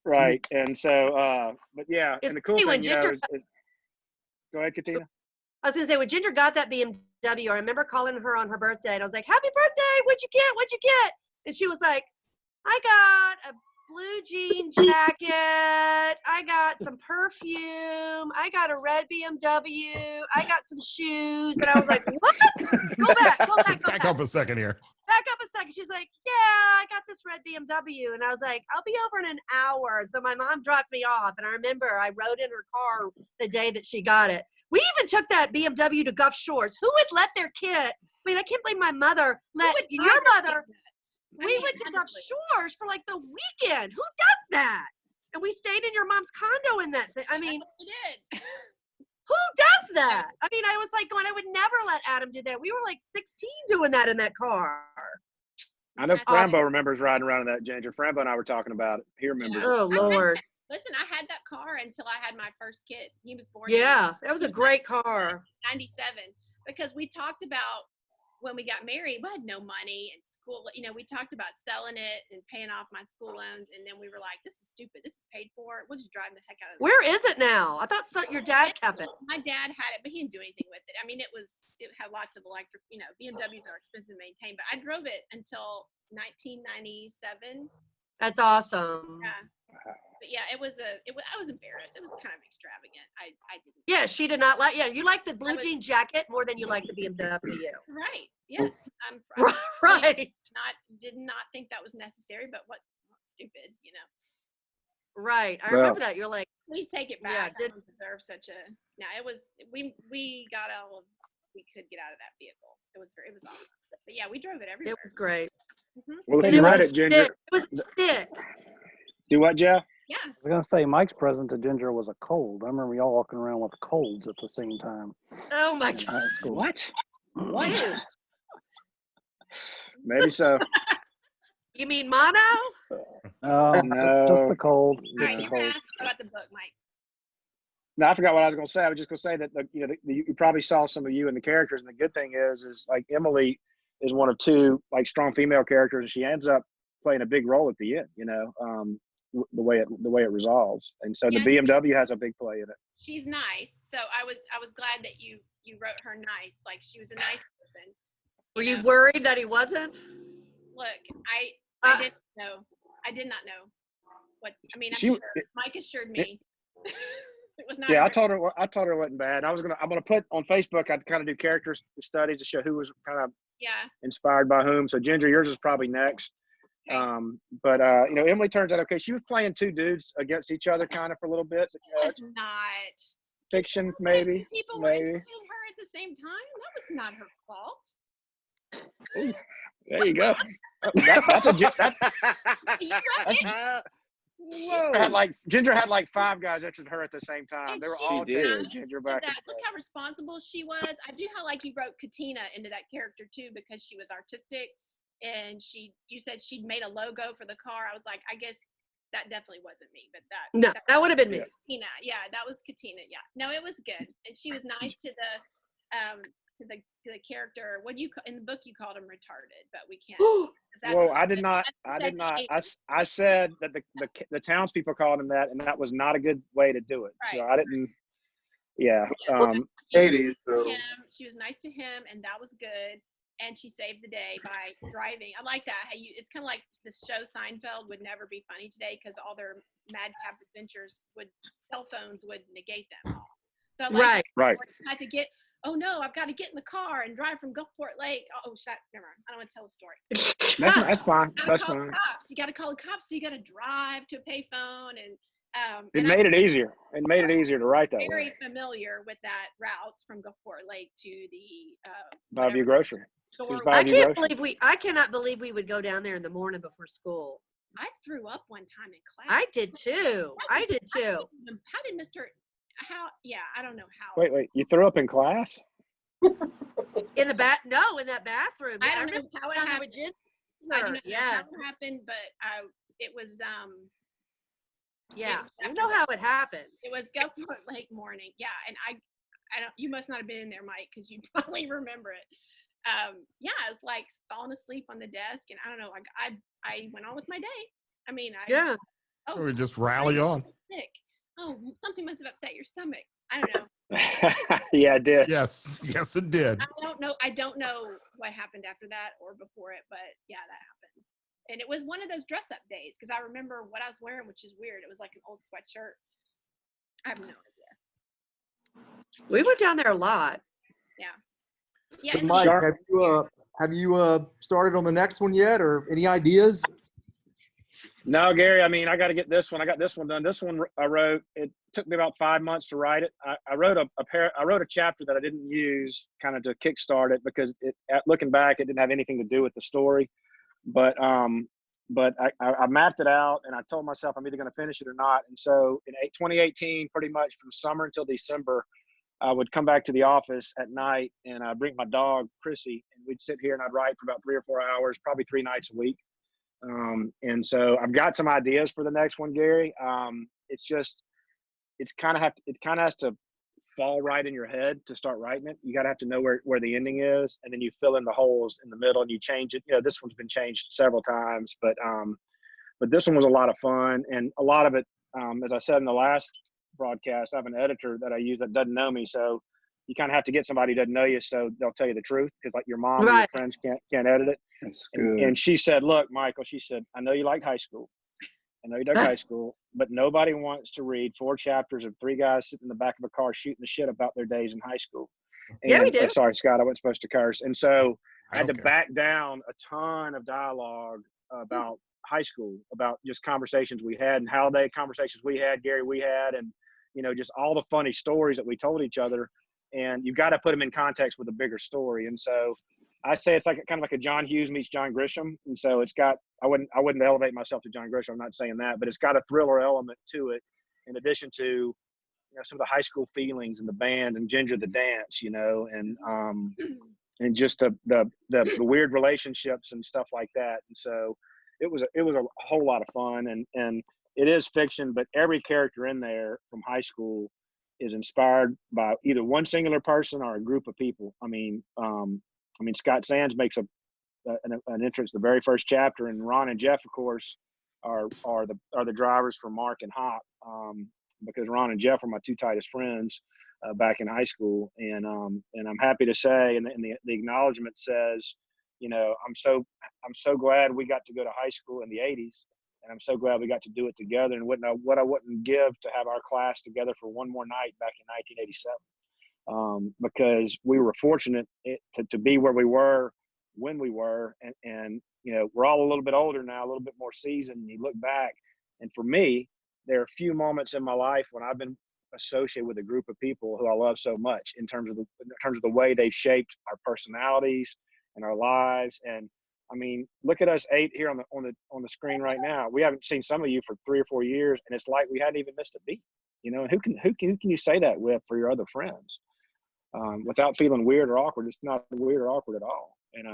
Right. And so, but yeah, It's and the cool funny when thing, Ginger- go ahead, Katina. I was gonna say when Ginger got that BMW, I remember calling her on her birthday and I was like, "Happy birthday! What'd you get? What'd you get?" And she was like, "I got a blue jean jacket. I got some perfume. I got a red BMW. I got some shoes." And I was like, "What? Go back. Back up a second here. Back up a second." She's like, "Yeah, I got this red BMW." And I was like, "I'll be over in an hour." And so my mom dropped me off. And I remember I rode in her car the day that she got it. We even took that BMW to Gulf Shores. Who would let their kid? I mean, I can't believe my mother let your mother. We went to Gulf Shores for like the weekend. Who does that? And we stayed in your mom's condo in that thing. I mean, we did. who does that? I mean, I was like going, I would never let Adam do that. We were like 16 doing that in that car. I know Frambo remembers riding around in that Ginger. Frambo and I were talking about it. He remembers. Oh, Lord. Listen, I had that car until I had my first kid. He was born. Yeah, that was a great car. 97, because we talked about when we got married, we had no money in school. We talked about selling it and paying off my school loans. And then we were like, this is stupid. This is paid for. We'll just drive the heck out of it. Where is it now? I thought your dad kept it. My dad had it, but he didn't do anything with it. I mean, it had lots of electric, BMWs are expensive to maintain, but I drove it until 1997. That's awesome. Yeah. But yeah, I was embarrassed. It was kind of extravagant. I didn't. Yeah, she did not like. Yeah, you like the blue jean jacket more than you like the BMW. Right. Yes. Right. Did not think that was necessary, but what stupid, Right. I remember that. You're like, please take it back. Yeah, I don't deserve such a. No, it was. We got all we could get out of that vehicle. It was awesome. But yeah, we drove it everywhere. it was great. Well, if Hey, you It read was it, a Ginger, stick. It was a stick. do what, Jeff? Yeah. I was gonna say Mike's present to Ginger was a cold. I remember y'all walking around with colds at the same time Oh my in God. high school. What? Dude, Maybe so. you mean mono? No, just No. the cold. All right, Just the you're gonna cold. ask about the book, Mike. No, I forgot what I was going to say. I was just going to say that you probably saw some of you in the characters, and the good thing is like Emily is one of two like strong female characters, and she ends up playing a big role at the end. The way it resolves, and so the Yeah. BMW has a big play in it. She's nice, so I was glad that you wrote her nice. Like she was a nice person. Were you worried that he wasn't? Look, I didn't know. I did not know what. I mean, I'm She- sure Mike assured me it was not. Yeah, I her. told her it wasn't bad. I'm gonna put on Facebook. I'd kind of do character studies to show who was kind of Yeah. inspired by whom. So Ginger, yours is probably next. Okay. But Emily turns out okay. She was playing two dudes against each other kind of for a little bit. That's not Fiction, maybe. People were Maybe. interested in her at the same time. That was not her fault. There you go. That's a You right? Ginger had like five guys interested in her at the same time. And They were she all was chasing nice Ginger to back. that. Look how responsible she was. I do how like you wrote Katina into that character too because she was artistic, and you said she'd made a logo for the car. I was like, I guess that definitely wasn't me, but No, that would have been me. Katina. Yeah, that was Katina. Yeah, no, it was good, and she was nice to the character. What you in the book you called him retarded, but we can't. Whoa, I did not. I said that the townspeople called him that, and that was not a good way to do it. So I didn't. Yeah. She was nice to him, and that was good. And she saved the day by driving. I like that. It's kind of like the show Seinfeld would never be funny today because all their madcap adventures cell phones would negate them all. So I like right. I had to get. Oh no, I've got to get in the car and drive from Gulfport Lake. Oh, never mind. I don't want to tell the story. That's fine. That's fine. You got to call the cops. So you got to drive to a payphone, and it made it easier. It made it easier to write that very way. familiar with that route from Gulfport Lake to the Bayview Grocery. I cannot believe we would go down there in the morning before school. I threw up one time in class. I did too. How did Mr. Yeah, I don't know how. Wait, you threw up in class? In the bath? No, in that bathroom. I don't know how it happened. I don't know Yes. how it happened, but it was yeah, you know how it happened. It was Gulfport Lake morning. Yeah, and I don't. You must not have been in there, Mike, because you probably remember it. Yeah, I was like falling asleep on the desk, and I don't know. Like I went on with my day. I mean, we just rally on. Sick. Oh, something must have upset your stomach. I don't know. Yeah, it did. Yes, it did. I don't know what happened after that or before it, but yeah, that happened. And it was one of those dress-up days because I remember what I was wearing, which is weird. It was like an old sweatshirt. I have no idea. We went down there a lot. Yeah. Yeah. So Mike, have you started on the next one yet, or any ideas? No, Gary. I mean, I got to get this one. I got this one done. This one I wrote. It took me about 5 months to write it. I wrote a chapter that I didn't use, kind of to kickstart it, because looking back, it didn't have anything to do with the story. But I mapped it out, and I told myself I'm either going to finish it or not. And so in 2018, pretty much from summer until December, I would come back to the office at night and I'd bring my dog, Chrissy, and we'd sit here and I'd write for about 3 or 4 hours, probably 3 nights a week. And so I've got some ideas for the next one, Gary. It kind of has to fall right in your head to start writing it. You got to have to know where the ending is, and then you fill in the holes in the middle and you change it. This one's been changed several times, but this one was a lot of fun, and a lot of it, as I said in the last broadcast, I have an editor that I use that doesn't know me, so you kind of have to get somebody who doesn't know you, so they'll tell you the truth, because like your mom or your friends can't edit it. That's good. And she said, "Look, Michael," she said, "I know you liked high school. I know you dug high school, but nobody wants to read 4 chapters of 3 guys sitting in the back of a car shooting the shit about their days in high school." And, yeah, we do. sorry, Scott, I wasn't supposed to curse. And so I had to back down a ton of dialogue about high school, about just conversations we had and conversations we had, Gary, we had, and, just all the funny stories that we told each other. And you got to put them in context with a bigger story. And so I say it's like kind of like a John Hughes meets John Grisham, and so it's got. I wouldn't elevate myself to John Grisham. I'm not saying that, but it's got a thriller element to it, in addition to some of the high school feelings and the band and Ginger the dance, and just the weird relationships and stuff like that. And so it was a whole lot of fun, and it is fiction, but every character in there from high school is inspired by either one singular person or a group of people. I mean, Scott Sands makes an entrance the very first chapter, and Ron and Jeff, of course, are the drivers for Mark and Hop, because Ron and Jeff are my two tightest friends back in high school, and I'm happy to say, and the acknowledgement says, I'm so glad we got to go to high school in the '80s, and I'm so glad we got to do it together, and what I wouldn't give to have our class together for one more night back in 1987, because we were fortunate to be where we were when we were, and we're all a little bit older now, a little bit more seasoned, and you look back, and for me, there are a few moments in my life when I've been associated with a group of people who I love so much in terms of the way they shaped our personalities and our lives. And I mean, look at us 8 here on the screen right now. We haven't seen some of you for 3 or 4 years, and it's like we hadn't even missed a beat. And who can you say that with for your other friends without feeling weird or awkward? It's not weird or awkward at all. And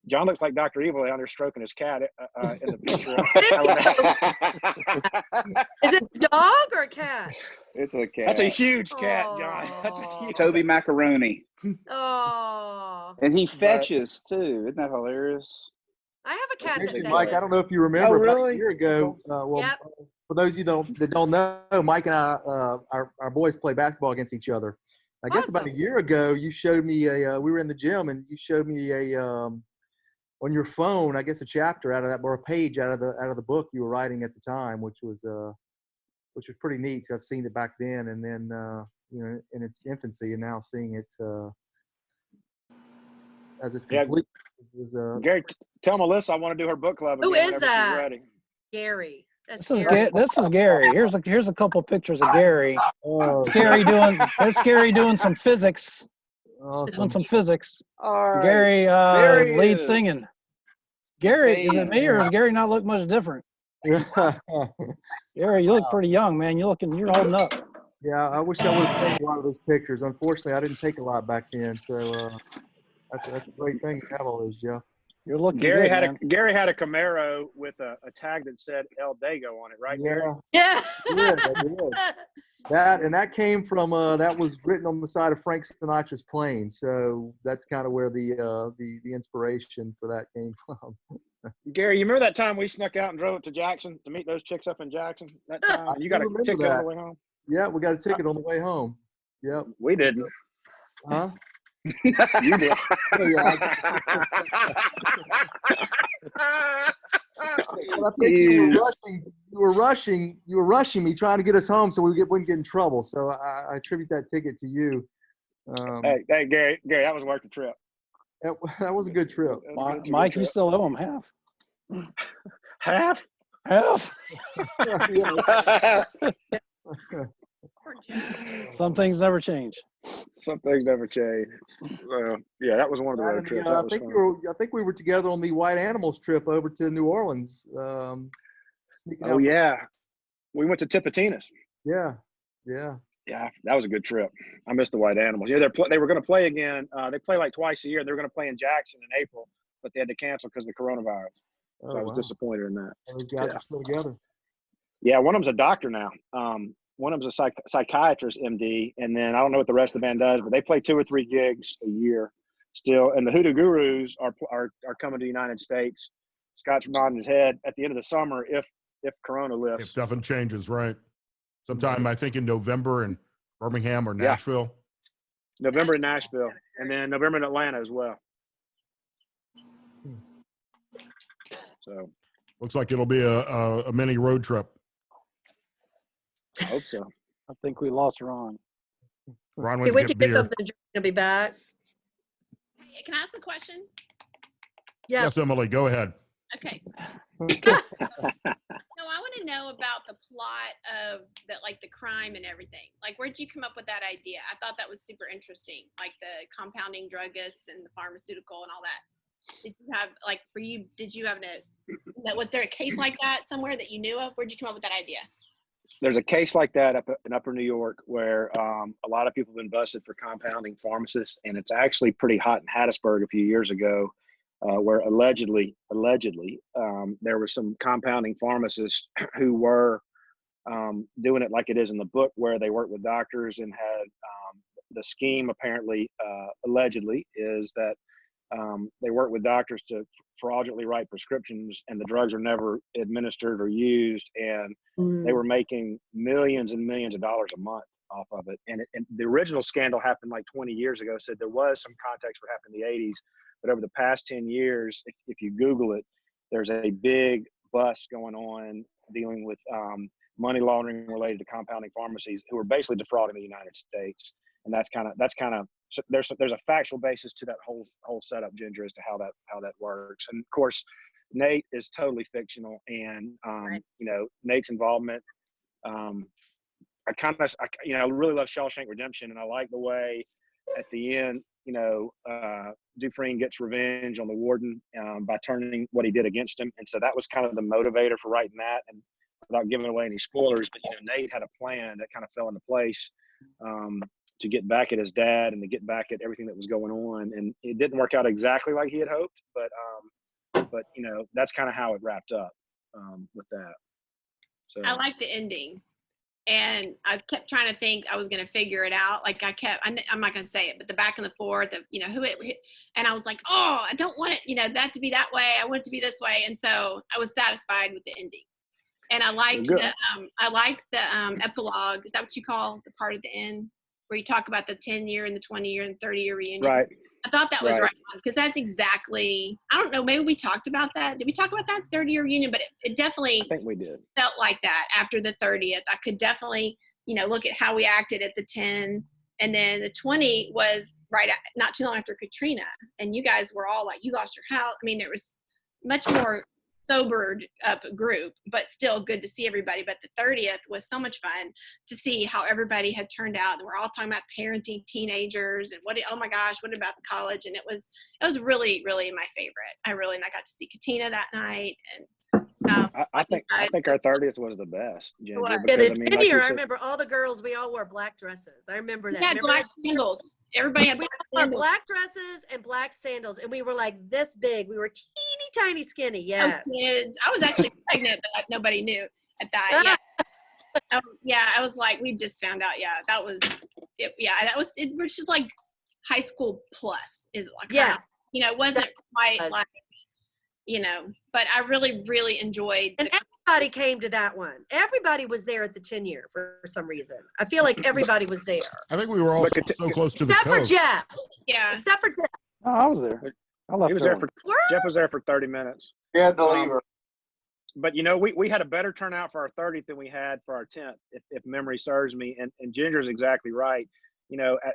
John looks like Dr. Evil down there stroking his cat in the picture. Is it a dog or a cat? It's a cat. That's a huge cat, John. That's a huge Toby Macaroni. Oh. And he fetches too. Isn't that hilarious? I have a cat that Actually, fetches. Mike, I don't know if you remember, Oh, about really? a year ago. Yep. For those of you that don't know, Mike and I, our boys play basketball against each other. I guess about a year ago, you showed me we were in the gym, and you showed me on your phone, I guess, a chapter out of that, or a page out of the book you were writing at the time, which was pretty neat to have seen it back then, and then in its infancy, and now seeing it as it's complete. Yeah. Gary, tell Melissa I want to do her book club again. Who is whenever that? she's ready. Gary. That's This is Gary. Here's a couple pictures of Gary. Oh, That's Gary doing some physics. awesome. Doing some physics. All right. Gary There he lead is. singing. Gary, is it me or does Gary not look much different? Gary, you look pretty young, man. You're holding up. Yeah, I wish I would have taken a lot of those pictures. Unfortunately, I didn't take a lot back then, so that's a great thing to have all those, Jeff. You're looking Gary good, had man. Gary had a Camaro with a tag that said El Dago on it, right, Gary? Yeah, Yeah. I did. That came from that was written on the side of Frank Sinatra's plane, so that's kind of where the inspiration for that came from. Gary, you remember that time we snuck out and drove it to Jackson to meet those chicks up in Jackson? That time you got a remember ticket on that. the way home. Yeah, we got a ticket on the way home. Yep. We didn't. Huh? You did. Yeah, I think you were rushing me, trying to get us home so we wouldn't get in trouble. So I attribute that ticket to you. Hey, Gary, that was worth the trip. That was a good trip. Mike, you still owe him half. Half? Some things never change. Some things never change. Yeah, that was one of the road trips. I think we were together on the White Animals trip over to New Orleans. Oh yeah, we went to Tipitina's. Yeah. Yeah, that was a good trip. I missed the White Animals. Yeah, they were going to play again. They play like twice a year. They were going to play in Jackson in April, but they had to cancel because of the coronavirus. So I was disappointed in that. Those guys are still together. Yeah, one of them's a doctor now. One of them's a psychiatrist, MD, and then I don't know what the rest of the band does, but they play 2 or 3 gigs a year still. And the Hoodoo Gurus are coming to the United States. Scott's nodding his head at the end of the summer if Corona lifts. If nothing changes, right? Sometime I think in November in Birmingham or Nashville. November in Nashville, and then November in Atlanta as well. So looks like it'll be a mini road trip. I hope so. I think we lost Ron. Ron Can't went wait to to get get beer. something to be back. Can I ask a question? Yeah. Yes, Emily, go ahead. Okay. So I want to know about the plot of the crime and everything. Like, where'd you come up with that idea? I thought that was super interesting, like the compounding druggists and the pharmaceutical and all that. Did you have was there a case like that somewhere that you knew of? Where'd you come up with that idea? There's a case like that up in Upper New York where a lot of people have been busted for compounding pharmacists, and it's actually pretty hot in Hattiesburg a few years ago, where allegedly there were some compounding pharmacists who were doing it like it is in the book, where they worked with doctors and had the scheme apparently allegedly is that they work with doctors to fraudulently write prescriptions, and the drugs are never administered or used, and they were making millions and millions of dollars a month off of it. And the original scandal happened like 20 years ago. Said there was some context for it happened in the 80s, but over the past 10 years, if you Google it, there's a big bust going on dealing with money laundering related to compounding pharmacies who are basically defrauding the United States. And that's kind of so there's a factual basis to that whole setup, Ginger, as to how that works. And of course, Nate is totally fictional, and Nate's involvement. I really love Shawshank Redemption, and I like the way at the end, Dufresne gets revenge on the warden by turning what he did against him, and so that was kind of the motivator for writing that. And without giving away any spoilers, but Nate had a plan that kind of fell into place. To get back at his dad and to get back at everything that was going on. And it didn't work out exactly like he had hoped, but that's kind of how it wrapped up with that. So I like the ending. And I kept trying to think I was going to figure it out. Like I'm not going to say it, but the back and the forth of, who it hit. And I was like, oh, I don't want it, that to be that way. I want it to be this way. And so I was satisfied with the ending. And I liked the epilogue. Is that what you call the part at the end, where you talk about the 10-year and the 20-year and 30-year reunion? Right. I thought that was right on, because that's exactly, I don't know, maybe we talked about that. Did we talk about that 30-year reunion? But it definitely, I think we did, felt like that after the 30th. I could definitely, look at how we acted at the 10, and then the 20 was not too long after Katrina, and you guys were all like, you lost your house. I mean, there was much more sobered up group, but still good to see everybody. But the 30th was so much fun to see how everybody had turned out, and we're all talking about parenting teenagers and oh my gosh, what about the college? And it was really, really my favorite. I got to see Katina that night, and I think our 30th was the best, Ginger. Yeah, the 10-year, I remember all the girls, we all wore black dresses. I remember that. We had black sandals. Everybody had black dresses and black sandals, and we were like this big. We were teeny tiny skinny. Yes. Kids. I was actually pregnant, but nobody knew at that. Yeah. I was like, we just found out. Yeah, that was it. Yeah, that was it. Was just like high school plus. Is like it wasn't quite like. But I really, really enjoyed. And everybody came to that one. Everybody was there at the 10-year for some reason. I feel like everybody was there. I think we were all so close to the coast. Except for Jeff. Yeah. Except for Jeff. Oh, I was there. I left. He was there Jeff was there for 30 minutes. You had to leave her. But we had a better turnout for our 30th than we had for our 10th, if memory serves me. And Ginger's exactly right.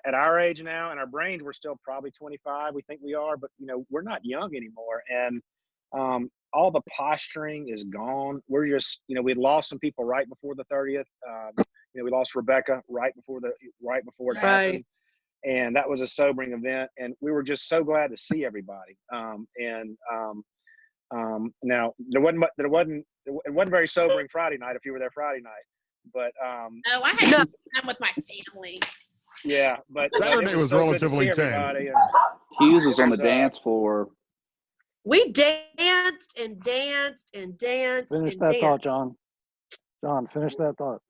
At our age now, and our brains, we're still probably 25. We think we are, but we're not young anymore. And all the posturing is gone. We're just, we lost some people right before the 30th. We lost Rebecca right before it happened, and that was a sobering event. And we were just so glad to see everybody. Now it wasn't very sobering Friday night if you were there Friday night, but I had time with my family. Yeah, but Saturday was relatively tame. Hughes was on the dance floor. We danced and danced and danced. Finish that thought, John. John, finish that thought.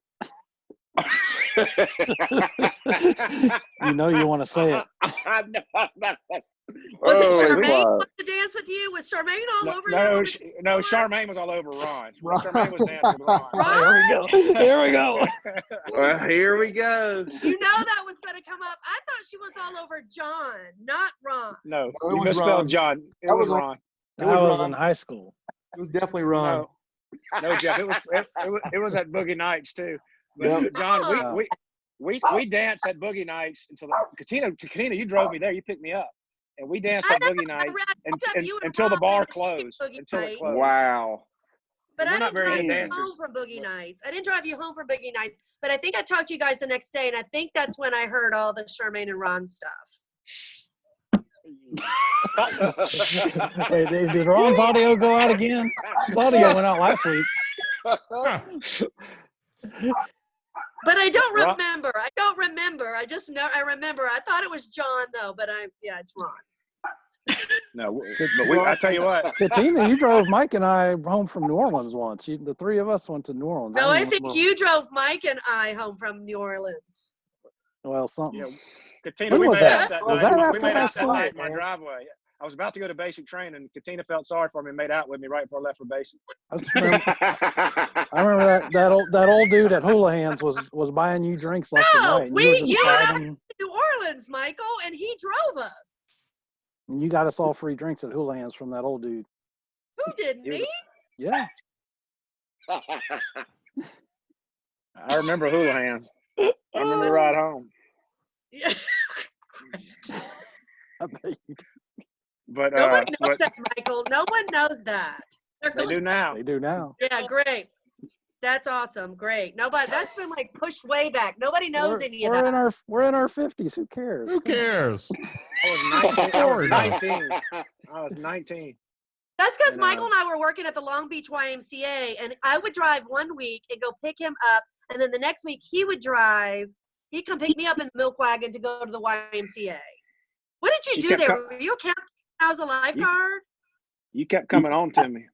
You want to say it. Was it Charmaine want to dance with you? Was Charmaine all over you? No, Charmaine was all over Ron. Charmaine was dancing with Ron. Here we go. Well, here we go. That was going to come up. I thought she was all over John, not Ron. No, you misspelled John. It was Ron. I was in high school. It was definitely Ron. No, Jeff. It was at Boogie Nights too. But John, we danced at Boogie Nights until Katina, you drove me there. You picked me up, and we danced at Boogie Nights until the bar closed. Until it closed. Wow. But We're I not didn't very drive good you dancers. home from Boogie Nights. I didn't drive you home from Boogie Nights, but I think I talked to you guys the next day, and I think that's when I heard all the Charmaine and Ron stuff. Wait, did Ron's audio go out again? His audio went out last week. But I don't Ron- remember. I don't remember. I just know I remember. I thought it was John though, but yeah, it's Ron. No, but I tell you what. Katina, you drove Mike and I home from New Orleans once. The three of us went to New Orleans. No, don't I even think remember. you drove Mike and I home from New Orleans. Well, something. Yeah, Katina, When we was made that? out that Was night. that We after made high out that school? night in my driveway. I was about to go to basic training, and Katina felt sorry for me and made out with me right before I left for basic. I remember that old dude at Houlihan's was buying you drinks left and No, right. And you were just you and I chatting, went to New Orleans, Michael, and he drove us. and you got us all free drinks at Houlihan's from that old dude. Who did me? Yeah. I remember Houlihan. I remember the ride home. Yeah. I bet you did. But Nobody knows that, Michael. No one knows that. they do now. They do now. Yeah, great. That's awesome. Great. Nobody. That's been like pushed way back. Nobody knows any of We're that. in our 50s. Who cares? Who cares? I was 19. I was 19. I was 19. That's because And, Michael and I were working at the Long Beach YMCA, and I would drive one week and go pick him up, and then the next week he would drive. He'd come pick me up in the Milk Wagon to go to the YMCA. What did you She do kept there? Were you a captain? I was a lifeguard. You kept coming on to me.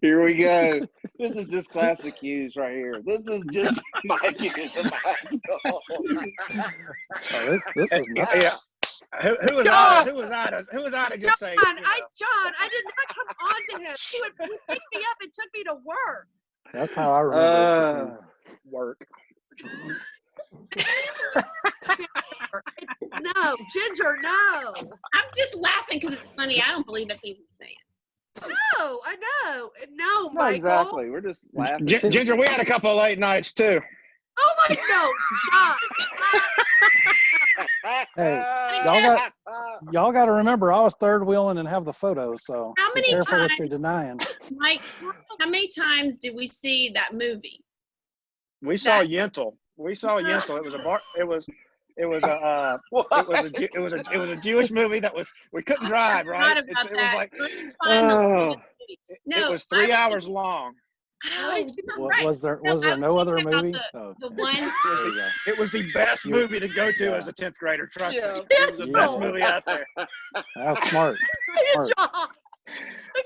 Here we go. This is just classic Hewes right here. This is just Mike Hewes in high school. Oh, this is nuts. Yeah. Who was I to just say? John, I did not come on to him. He would pick me up and took me to work. That's how I remember it. Work. No, Ginger, no. I'm just laughing because it's funny. I don't believe a thing he's saying. No, I know. No, No, Michael. exactly. We're just laughing. Ginger, we had a couple of late nights too. Oh my no, stop. Hey, y'all got to remember, I was third wheeling and have the photo, so How be many careful what times- you're denying. Mike, how many times did we see that movie? We saw Yentl. We saw Yentl. It was a bar. It was a Jewish movie that was we couldn't drive, right? It was like it was 3 hours long. How did you not right? Was there no other movie? The one. There you go. It was the best movie to go to as a 10th grader. Trust me. It was the best movie out there. That's smart. Good job.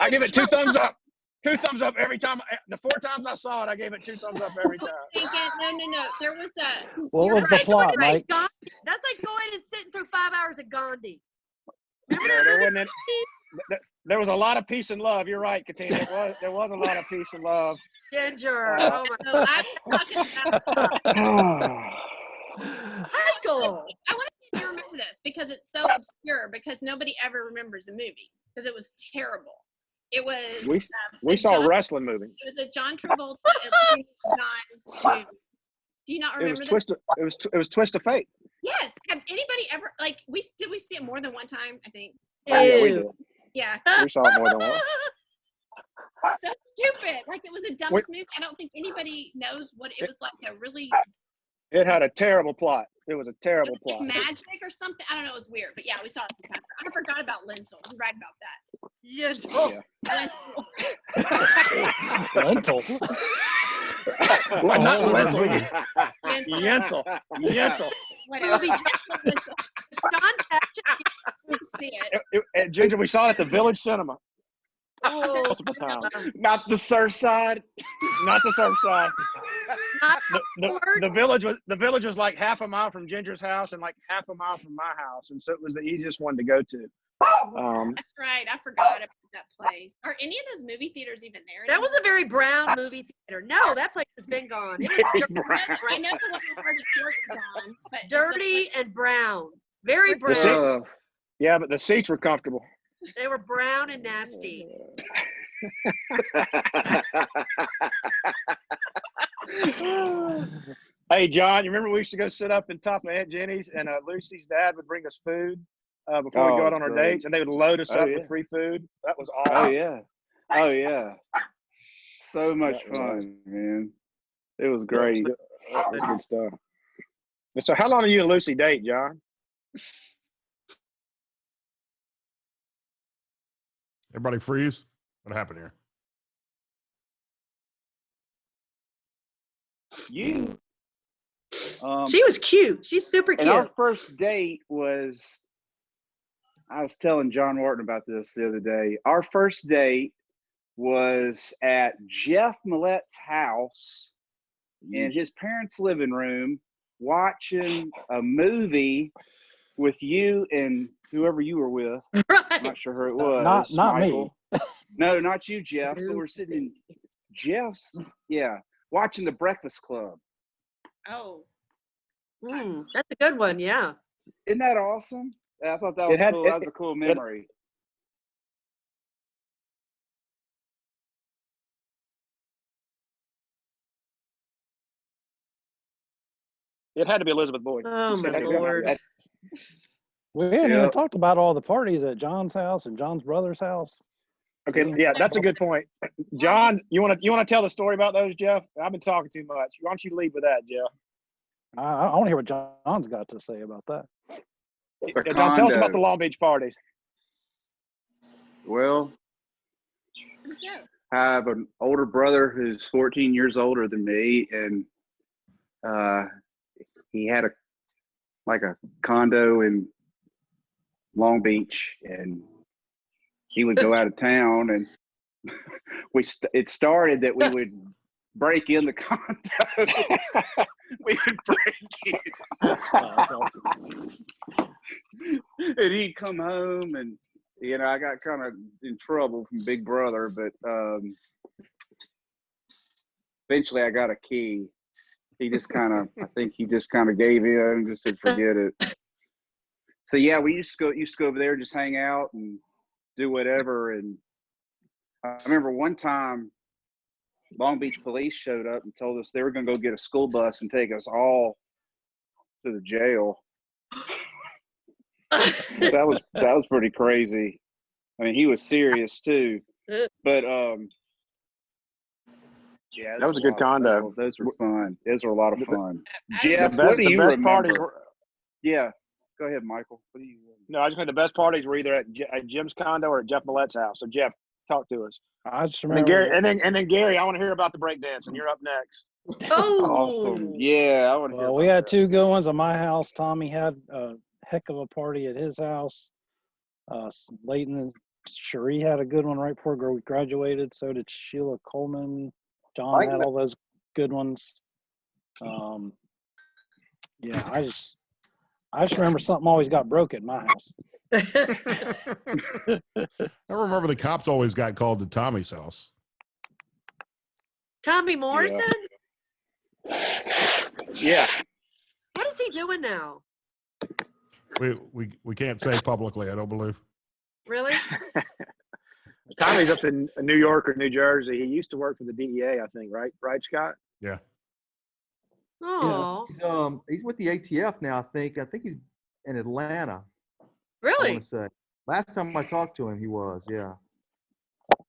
I give it 2 thumbs up. 2 thumbs up every time. The 4 times I saw it, I gave it 2 thumbs up every time. No. There was a. What was the plot, Mike? That's like going and sitting through 5 hours of Gandhi. There was a lot of peace and love. You're right, Katina. There was a lot of peace and love. Ginger. Oh my So I was talking about. Michael. I want to see if you remember this because it's so obscure because nobody ever remembers the movie because it was terrible. It was. We saw a wrestling movie. It was a John Travolta. Movie. Do you not remember this? It was Twist of Fate. Yes. Have anybody ever did we see it more than one time? I think. Oh, yeah, we did. Yeah. We saw it more than once. So stupid. Like it was the dumbest movie. I don't think anybody knows what it was like. It had a terrible plot. It was a terrible plot. Magic or something. I don't know. It was weird. But yeah, we saw it. I forgot about Lentil. You're right about that. Lentil. Lentil. Not Lentil. Yentl. Whatever. John See it. Ginger, we saw it at the Village Cinema. Oh, Multiple times. Not the surf side. Not the surf side. not The village was like half a mile from Ginger's house and like half a mile from my house, and so it was the easiest one to go to. That's right. I forgot about that place. Are any of those movie theaters even there? That was a very brown movie theater. No, that place has been gone. It was I know the one in Hardy Court is gone, but dirty and brown. Very brown. Yeah, but the seats were comfortable. They were brown and nasty. Hey, John, you remember we used to go sit up in top of Aunt Jenny's and Lucy's dad would bring us food? before we go out on our great. dates, and they would load us Oh, up yeah. with free food. That was Oh awesome. yeah. Oh yeah. So much That was fun, man. It was great. That was good stuff. So how long are you and Lucy date, John? Everybody freeze. What happened here? You. She was cute. She's super And our cute. first date was, I was telling John Martin about this the other day. Our first date was at Jeff Millett's house in his parents' living room, watching a movie with you and whoever you were with. I'm Right. not sure who it was. Not me. Michael. No, not you, Jeff. But we're sitting in Jeff's, watching The Breakfast Club. Oh, That's a good one. Yeah. Isn't that awesome? I thought that was cool. That was a cool memory. It had to be Elizabeth Boyd. Oh my It had to be Lord. that. We hadn't even Yep. talked about all the parties at John's house and John's brother's house. Okay, yeah, that's a good point. John, you want to tell the story about those, Jeff? I've been talking too much. Why don't you lead with that, Jeff? I want to hear what John's got to say about that. Yeah, John, tell us about the Long Beach parties. Well, I have an older brother who's 14 years older than me, and he had a condo in Long Beach, and he would go out of town, and it started that we would break in the condo. We would break in. Oh, that's awesome. And he'd come home, and I got kind of in trouble from Big Brother, but eventually I got a key. He just I think he just kind of gave in and just said, forget it. So yeah, we used to go over there and just hang out and do whatever. And I remember one time Long Beach police showed up and told us they were going to go get a school bus and take us all to the jail. That was pretty crazy. I mean, he was serious too, but yeah, That was a good condo. Those were fun. Those were a lot of fun. The Jeff, best- what do the you best remember? parties were- Yeah, go ahead, Michael. What do you? No, I just meant the best parties were either at Jim's condo or at Jeff Millett's house. So Jeff, talk to us. I just And then remember. Gary, and then Gary, I want to hear about the breakdance, and you're up next. Oh. Awesome. Yeah, I want to hear. Well, we had two good ones at my house. Tommy had a heck of a party at his house. Leighton and Cherie had a good one right before we graduated. So did Sheila Coleman. John had all those good ones. Yeah, I just remember something always got broke at my house. I remember the cops always got called to Tommy's house. Tommy Morrison? Yeah. What is he doing now? We can't say publicly, I don't believe. Really? Tommy's up in New York or New Jersey. He used to work for the DEA, I think, right? Right, Scott? Yeah. Oh. He's with the ATF now, I think. I think he's in Atlanta. I Really? want to say. Last time I talked to him, he was, yeah.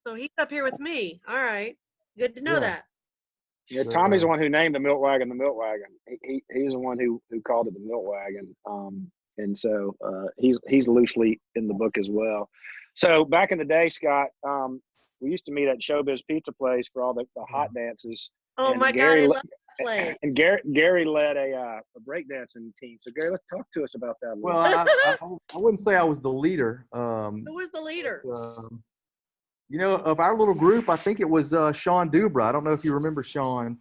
So he's up here with me. All right. Good to know Yeah. that. Yeah, So, Tommy's the one who named the Milk Wagon the Milk Wagon. He's the one who called it the Milk Wagon. And so he's loosely in the book as well. So back in the day, Scott, we used to meet at Showbiz Pizza Place for all the hot dances. Oh And my Gary God, I le- love that place. And Gary led a breakdancing team. So Gary, let's talk to us about that. A little Well, bit. I wouldn't say I was the leader. Who was the leader? Of our little group, I think it was Sean Dubra. I don't know if you remember Sean.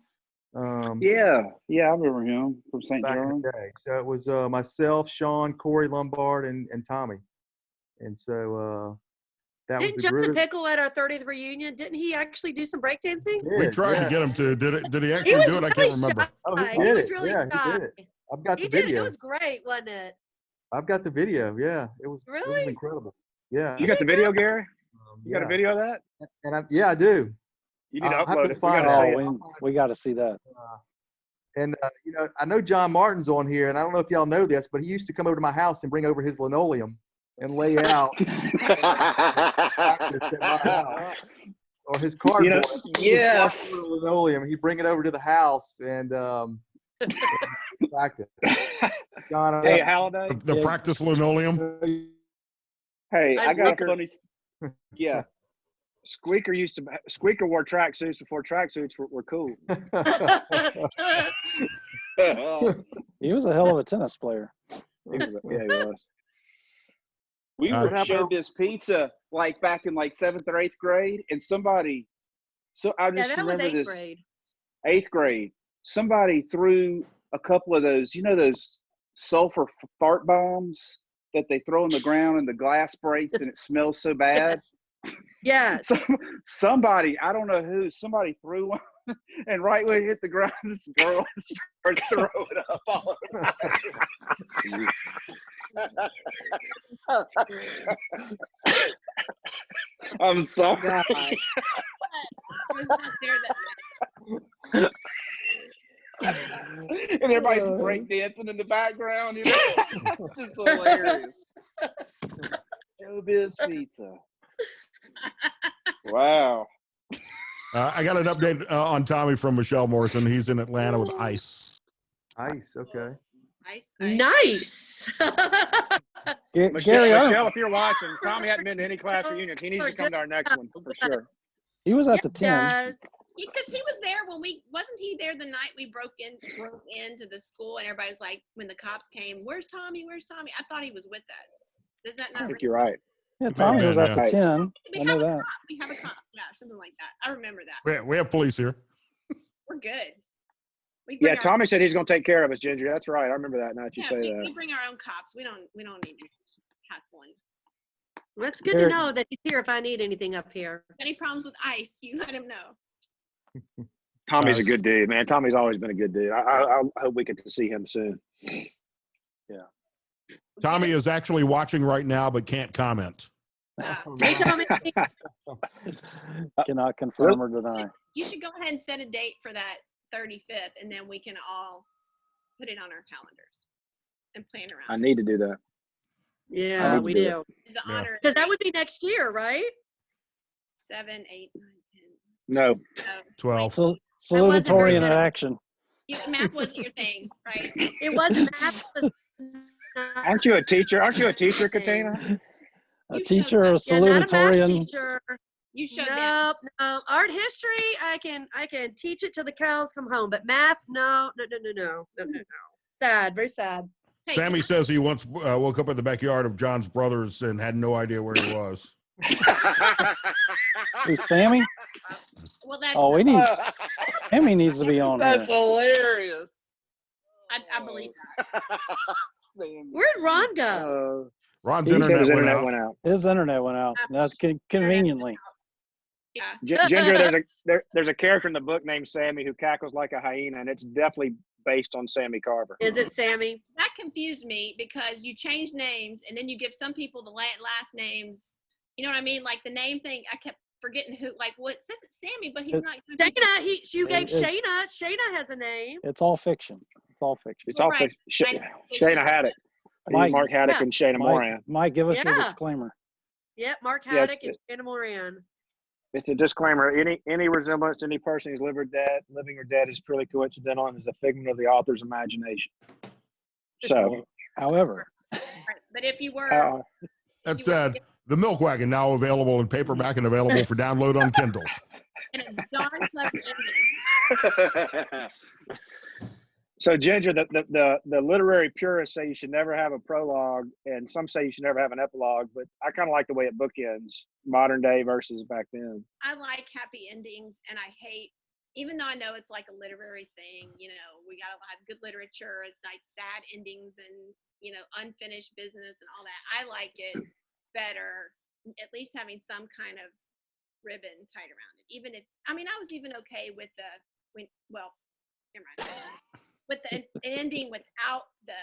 Yeah, I remember him from St. Back in John. the day. So it was myself, Sean, Corey Lombard, and Tommy. And so that Didn't was the Justin group. Pickle at our 30th reunion? Didn't he actually do some breakdancing? We tried to get him to. Did he actually was do it? I really can't remember. shy. Oh, he He did was it. really Yeah, shy. he did it. I've got He the did it. It video. was great, wasn't it? I've got the video. Yeah, it was Really? incredible. Yeah. You got the video, Gary? You got a yeah. video of that? And I do. You need to I'll have upload to it. We find gotta it. see it. We got to see that. And I know John Martin's on here, and I don't know if y'all know this, but he used to come over to my house and bring over his linoleum and lay out practice at my house. Or his cardboard. yes. His linoleum. He'd bring it over to the house and practice. John, Hey, Halliday. The practice linoleum. Hey, I got a Squeaker. funny. Yeah. Squeaker wore tracksuits before tracksuits were cool. He was a hell of a tennis player. Yeah, he was. We were What showed this pizza like back in like 7th or 8th grade, and somebody. So I just Yeah, that was remember 8th this. grade. 8th grade. Somebody threw a couple of those, those sulfur fart bombs that they throw on the ground and the glass breaks and it smells so bad. Yes. Somebody, I don't know who, somebody threw one, and right when it hit the ground, this girl started throwing up all over. I'm sorry. I was not there that night. And everybody's break dancing in the background. It's just hilarious. Showbiz pizza. Wow. I got an update on Tommy from Michelle Morrison. He's in Atlanta with ICE. Ice, okay. Nice. Nice. Gary, Michelle, if you're watching, Tommy hadn't been to any class reunions. He needs to come to our next one for sure. he was at the Yeah, 10. does. Because he was there when wasn't he there the night we broke into the school and everybody was like, when the cops came, where's Tommy? Where's Tommy? I thought he was with us. Does that I not think ring? you're right. Yeah, Tommy was at the Yeah. 10. We I know have a that. cop. We have a cop. Yeah, something like that. I remember that. We have police here. We're good. We Yeah, bring our- Tommy said he's going to take care of us, Ginger. That's right. I remember that. Now that you Yeah, say we that. bring our own cops. We don't need hassling. That's good to Gary- know that he's here if I need anything up here. Any problems with ICE, you let him know. Tommy's a Nice. good dude, man. Tommy's always been a good dude. I hope we get to see him soon. Tommy is actually watching right now, but can't comment. Hey, Tommy. Cannot confirm or deny. You should go ahead and set a date for that 35th, and then we can all put it on our calendars and plan I around. need to do that. Yeah, we do. It's an Yeah. honor. Because that would be next year, right? 7, 8, 9, 10. No. 12. So, wasn't very salutatorian in good at- action. Math wasn't your thing, right? It wasn't that. Aren't you a teacher? Aren't you a teacher, Katina? A You teacher or Yeah, not a math salutatorian. teacher. You showed them. No. Art history, I can teach it till the cows come home, but math, no. Sad, very sad. Hey, Sammy says he once woke up in the backyard of John's brothers and had no idea where he was. Who's Sammy? well, that's. Oh, Sammy needs to be on That's here. hilarious. I believe that. Where'd Ron go? Ron's He said internet his went internet out. went out. His internet went out. That's conveniently. Yeah. Ginger, there's a character in the book named Sammy who cackles like a hyena, and it's definitely based on Sammy Carver. Is it Sammy? That confused me because you change names and then you give some people the last names. You know what I mean? Like the name thing, I kept forgetting who. Like, well, it says it's Sammy, but he's not. Shayna, you gave It- Shayna. Shayna has a name. It's all fiction. It's all fiction. It's all Right. Shayna Haddock. Mike- Mark Haddock Yeah. and Shayna Moran. Mike, give us your Yeah. disclaimer. Yep, Mark Yeah, Haddock and Shayna Moran. It's a disclaimer. Any resemblance to any person who's living or dead is purely coincidental and is a figment of the author's imagination. So, However, Right. But if you were. That said, the Milk Wagon now available in paperback and available for download on Kindle. And a darn clever ending. so Ginger, the literary purists say you should never have a prologue, and some say you should never have an epilogue. But I kind of like the way it bookends, modern day versus back then. I like happy endings, and I hate, even though I know it's like a literary thing, we got to have good literature. It's like sad endings and, unfinished business and all that. I like it better, at least having some kind of ribbon tied around it. Even if, I was even okay with never mind, with the ending without the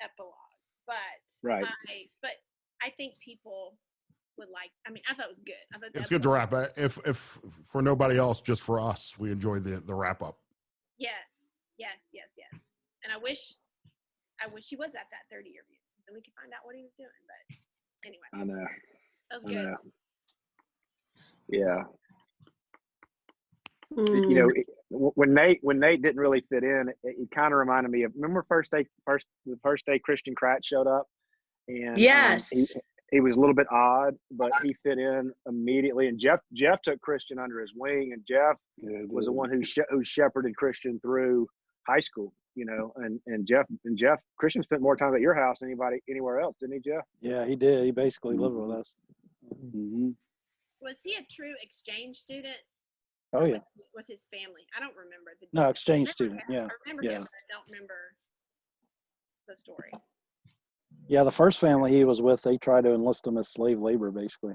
epilogue. But Right. I think people would like. I thought it was good. I thought It's the good to epilogue- wrap. If for nobody else, just for us, we enjoyed the wrap up. Yes. And I wish he was at that 30-year reunion, then we could find out what he was doing. But Anyway, I know. that was I good. know. Yeah. Hmm. You know, when Nate didn't really fit in, it kind of reminded me of, remember the first day Christian Kratz showed up, and Yes. he was a little bit odd, but he fit in immediately. And Jeff took Christian under his wing, and Jeff was the one who shepherded Christian through high school. You know, and Jeff Christian spent more time at your house than anywhere else, didn't he, Jeff? Yeah, he did. He basically lived with us. Mm-hmm. Was he a true exchange student? Oh yeah. Was his family? I don't remember. No, exchange I student. Yeah. remember Yeah. him, but I don't remember the story. Yeah, the first family he was with, they tried to enlist him as slave labor, basically.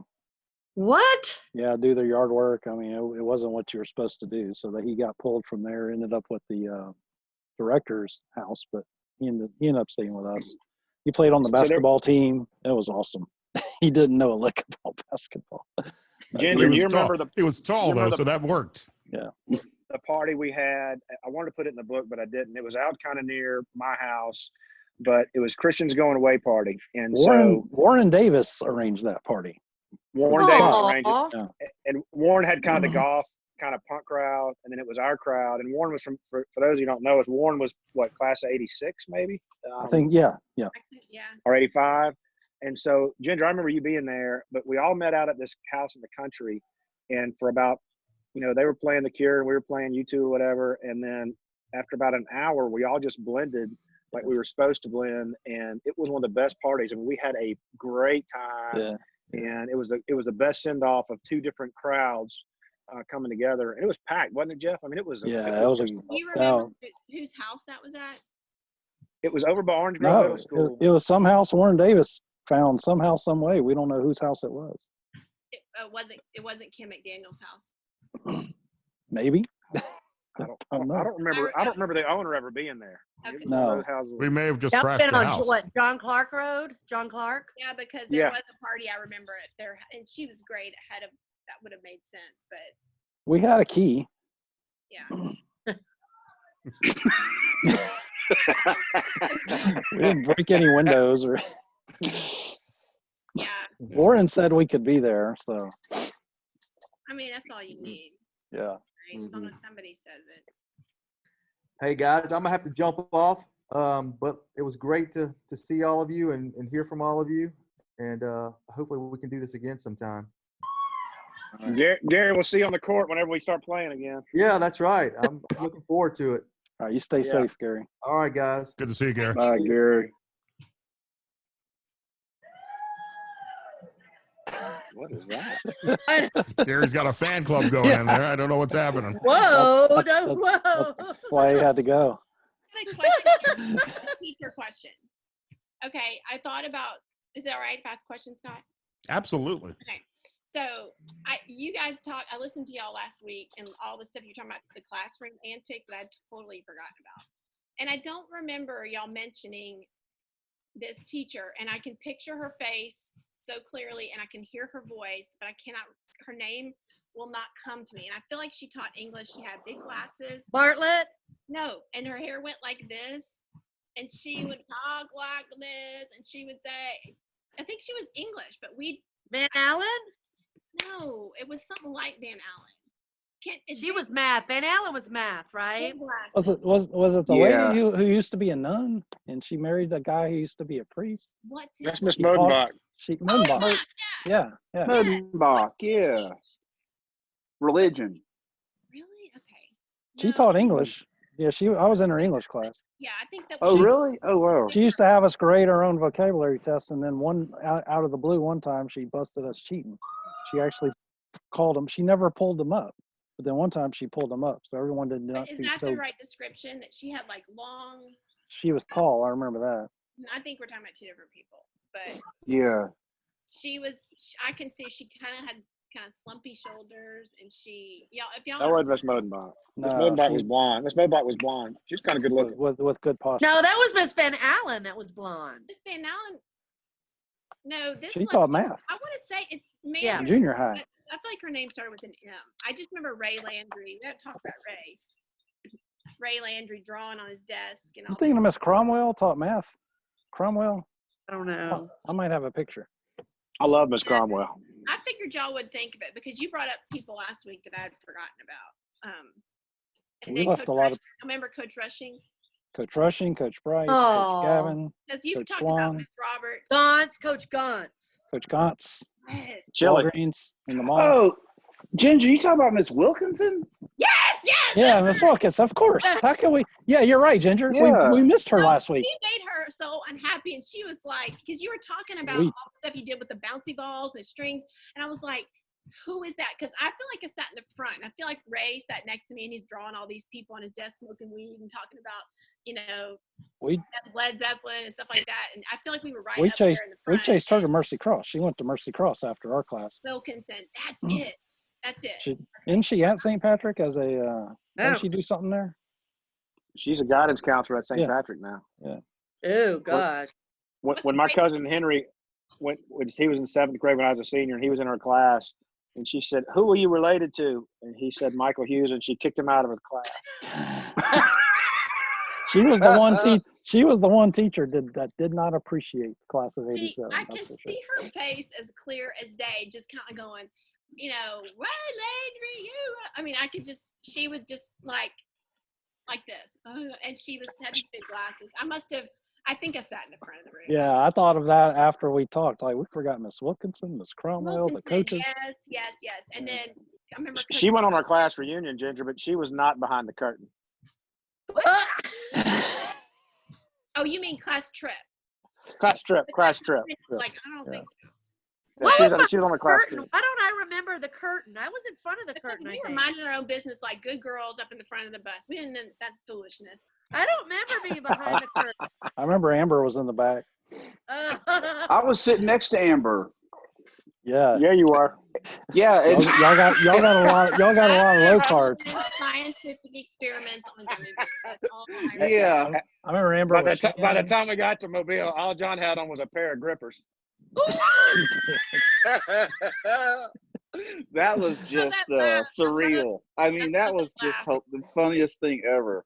What? Yeah, do their yard work. I mean, it wasn't what you were supposed to do. So that he got pulled from there, ended up with the director's house, but he ended up staying with us. He played on the basketball team. It was awesome. He didn't know a lick about basketball. Ginger, do you remember He was tall though, the- so that worked. Yeah. the party we had? I wanted to put it in the book, but I didn't. It was out kind of near my house, but it was Christian's going away party, and Warren Davis arranganged that party. Warren Davis arranged Aw. it, and Warren had kind of the golf kind of punk crowd, and then it was our crowd. And Warren was for those who don't know, Warren was what, class of '86 maybe? I think yeah. Yeah. Or '85. And so, Ginger, I remember you being there, but we all met out at this house in the country, and for about, they were playing The Cure and we were playing U2 or whatever, and then after about an hour, we all just blended like we were supposed to blend, and it was one of the best parties. I mean, we had a great time, Yeah. and it was the best send off of two different crowds coming together, and it was packed, wasn't it, Jeff? I mean, it was. Do you remember whose house that was at? It was over by Orange Grove Middle School. It was some house Warren Davis found somehow, some way. We don't know whose house it was. It wasn't Kim McDaniel's house. Maybe. I don't remember the owner ever being there. Okay. It was one of No. those houses. We may have just That trashed been the on house. what, John Clark Road? John Clark? Yeah, because there Yeah. was a party. I remember it there, and she was great. That would have made sense, but We had a key. yeah. We didn't break any windows or Yeah. Warren said we could be there, so I mean, that's all you need, yeah. right? As long as somebody says it. Hey guys, I'm gonna have to jump off. But it was great to see all of you and hear from all of you. And hopefully we can do this again sometime. Gary, we'll see you on the court whenever we start playing again. Yeah, that's right. I'm looking forward to it. All right, you stay safe, Gary. All right, guys. Good to see you, Gary. Bye, Gary. What is that? Gary's got a fan club going in there. I don't know what's happening. Whoa, That's- whoa. That's why he had to go. I had a question. A teacher question. Okay, I thought about. Is it all right if I ask questions, Scott? Absolutely. Okay. So you guys talked. I listened to y'all last week, and all the stuff you're talking about, the classroom antics that I'd totally forgotten about. And I don't remember y'all mentioning this teacher, and I can picture her face so clearly, and I can hear her voice, but I cannot. Her name will not come to me. And I feel like she taught English. She had big glasses. Bartlett? No, and her hair went like this, and she would talk like this, and she would say, I think she was English, but Van Allen? no, it was something like Van Allen. She was math. Van Allen was math, right? Big glasses. Was it the Yeah. lady who used to be a nun and she married the guy who used to be a priest? What's That's it? Miss She taught- Modenbach. Modenbach. Yeah. Modenbach, yeah. Religion. Really? Okay. She No. taught English. Yeah, I was in her English class. Yeah, I think that. Oh, really? Oh, wow. She used to have us grade our own vocabulary test, and then out of the blue one time she busted us cheating. She actually called them. She never pulled them up, but then one time she pulled them up, so everyone did not Is speak. that So the right description? That she had like long. she was tall. I remember that. I think we're talking about two different people, but Yeah. she was. I can see she kind of had kind of slumpy shoulders, and if y'all. That was Miss Modenbach. Miss No, Modenbach she- was blonde. Miss Modenbach was blonde. She was kind of good looking. with good posture. No, that was Miss Van Allen that was blonde. Miss Van Allen. No, this. She lady- taught math. I want to say it's maybe. Yeah. Junior high. I feel like her name started with an M. I just remember Ray Landry. We gotta talk about Ray. Ray Landry drawing on his desk and all. I'm thinking of Miss Cromwell taught math. Cromwell. I don't know. I might have a picture. I love Miss Cromwell. I figured y'all would think of it because you brought up people last week that I had forgotten about. And We then left Coach a lot of Rushing. I remember Coach Rushing. Coach Rushing, Coach Bryce, Oh. Coach Gavin, Because you Coach talked Swan. about Miss Roberts. Gauntz, Coach Gauntz. Coach Gantz, Yes, Chili. Walgreens in the mall. Oh, Ginger, you talking about Miss Wilkinson? yes. Yeah, Miss Wilkins, of course. How can we? Yeah, you're right, Ginger. Yeah. We missed her So last week. We made her so unhappy, and she was like, because you were talking about We- all the stuff you did with the bouncy balls and the strings, and I was like, who is that? Because I feel like I sat in the front, and I feel like Ray sat next to me, and he's drawing all these people on his desk smoking weed and talking about, We Led Zeppelin and stuff like that, and I feel like we were right we up chased there in the we front. chased her to Mercy Cross. She went to Mercy Cross after our class. Wilkinson, that's it. That's it. Isn't she at St. Patrick as a? Didn't Oh. she do something there? She's a guidance counselor at St. Yeah. Patrick now. Oh gosh. When my cousin Henry when he was in 7th grade when I was a senior, and he was in her class, and she said, "Who are you related to?" And he said, "Michael Hewes," and she kicked him out of her class. She was the one She was the one teacher that did not appreciate the class of '87. I can see her face as clear as day, just kind of going, what lady you? I mean, I could just. She was just like this, and she had these big glasses. I think I sat in the front of the room. Yeah, I thought of that after we talked. Like, we forgot Miss Wilkinson, Miss Cromwell, the coaches. Yes. And then I remember She went on our class reunion, Ginger, but she was not behind the curtain. Oh, you mean class trip? Class trip. It's like, I don't think so. Yeah, she was on the class Curtain. trip. Why don't I remember the curtain? I was in front of the Because curtain. we I were think. minding our own business like good girls up in the front of the bus. We didn't. That's foolishness. I don't remember being behind the curtain. I remember Amber was in the back. I was sitting next to Amber. Yeah. Yeah, you are. Yeah, Y'all it's, got a lot of low cards. Scientific experiments on guinea pigs. That's all I remember. yeah. I remember Amber was By the time we got to Mobile, all John had on was a pair of grippers. That was just surreal. I mean, that was just the funniest thing ever.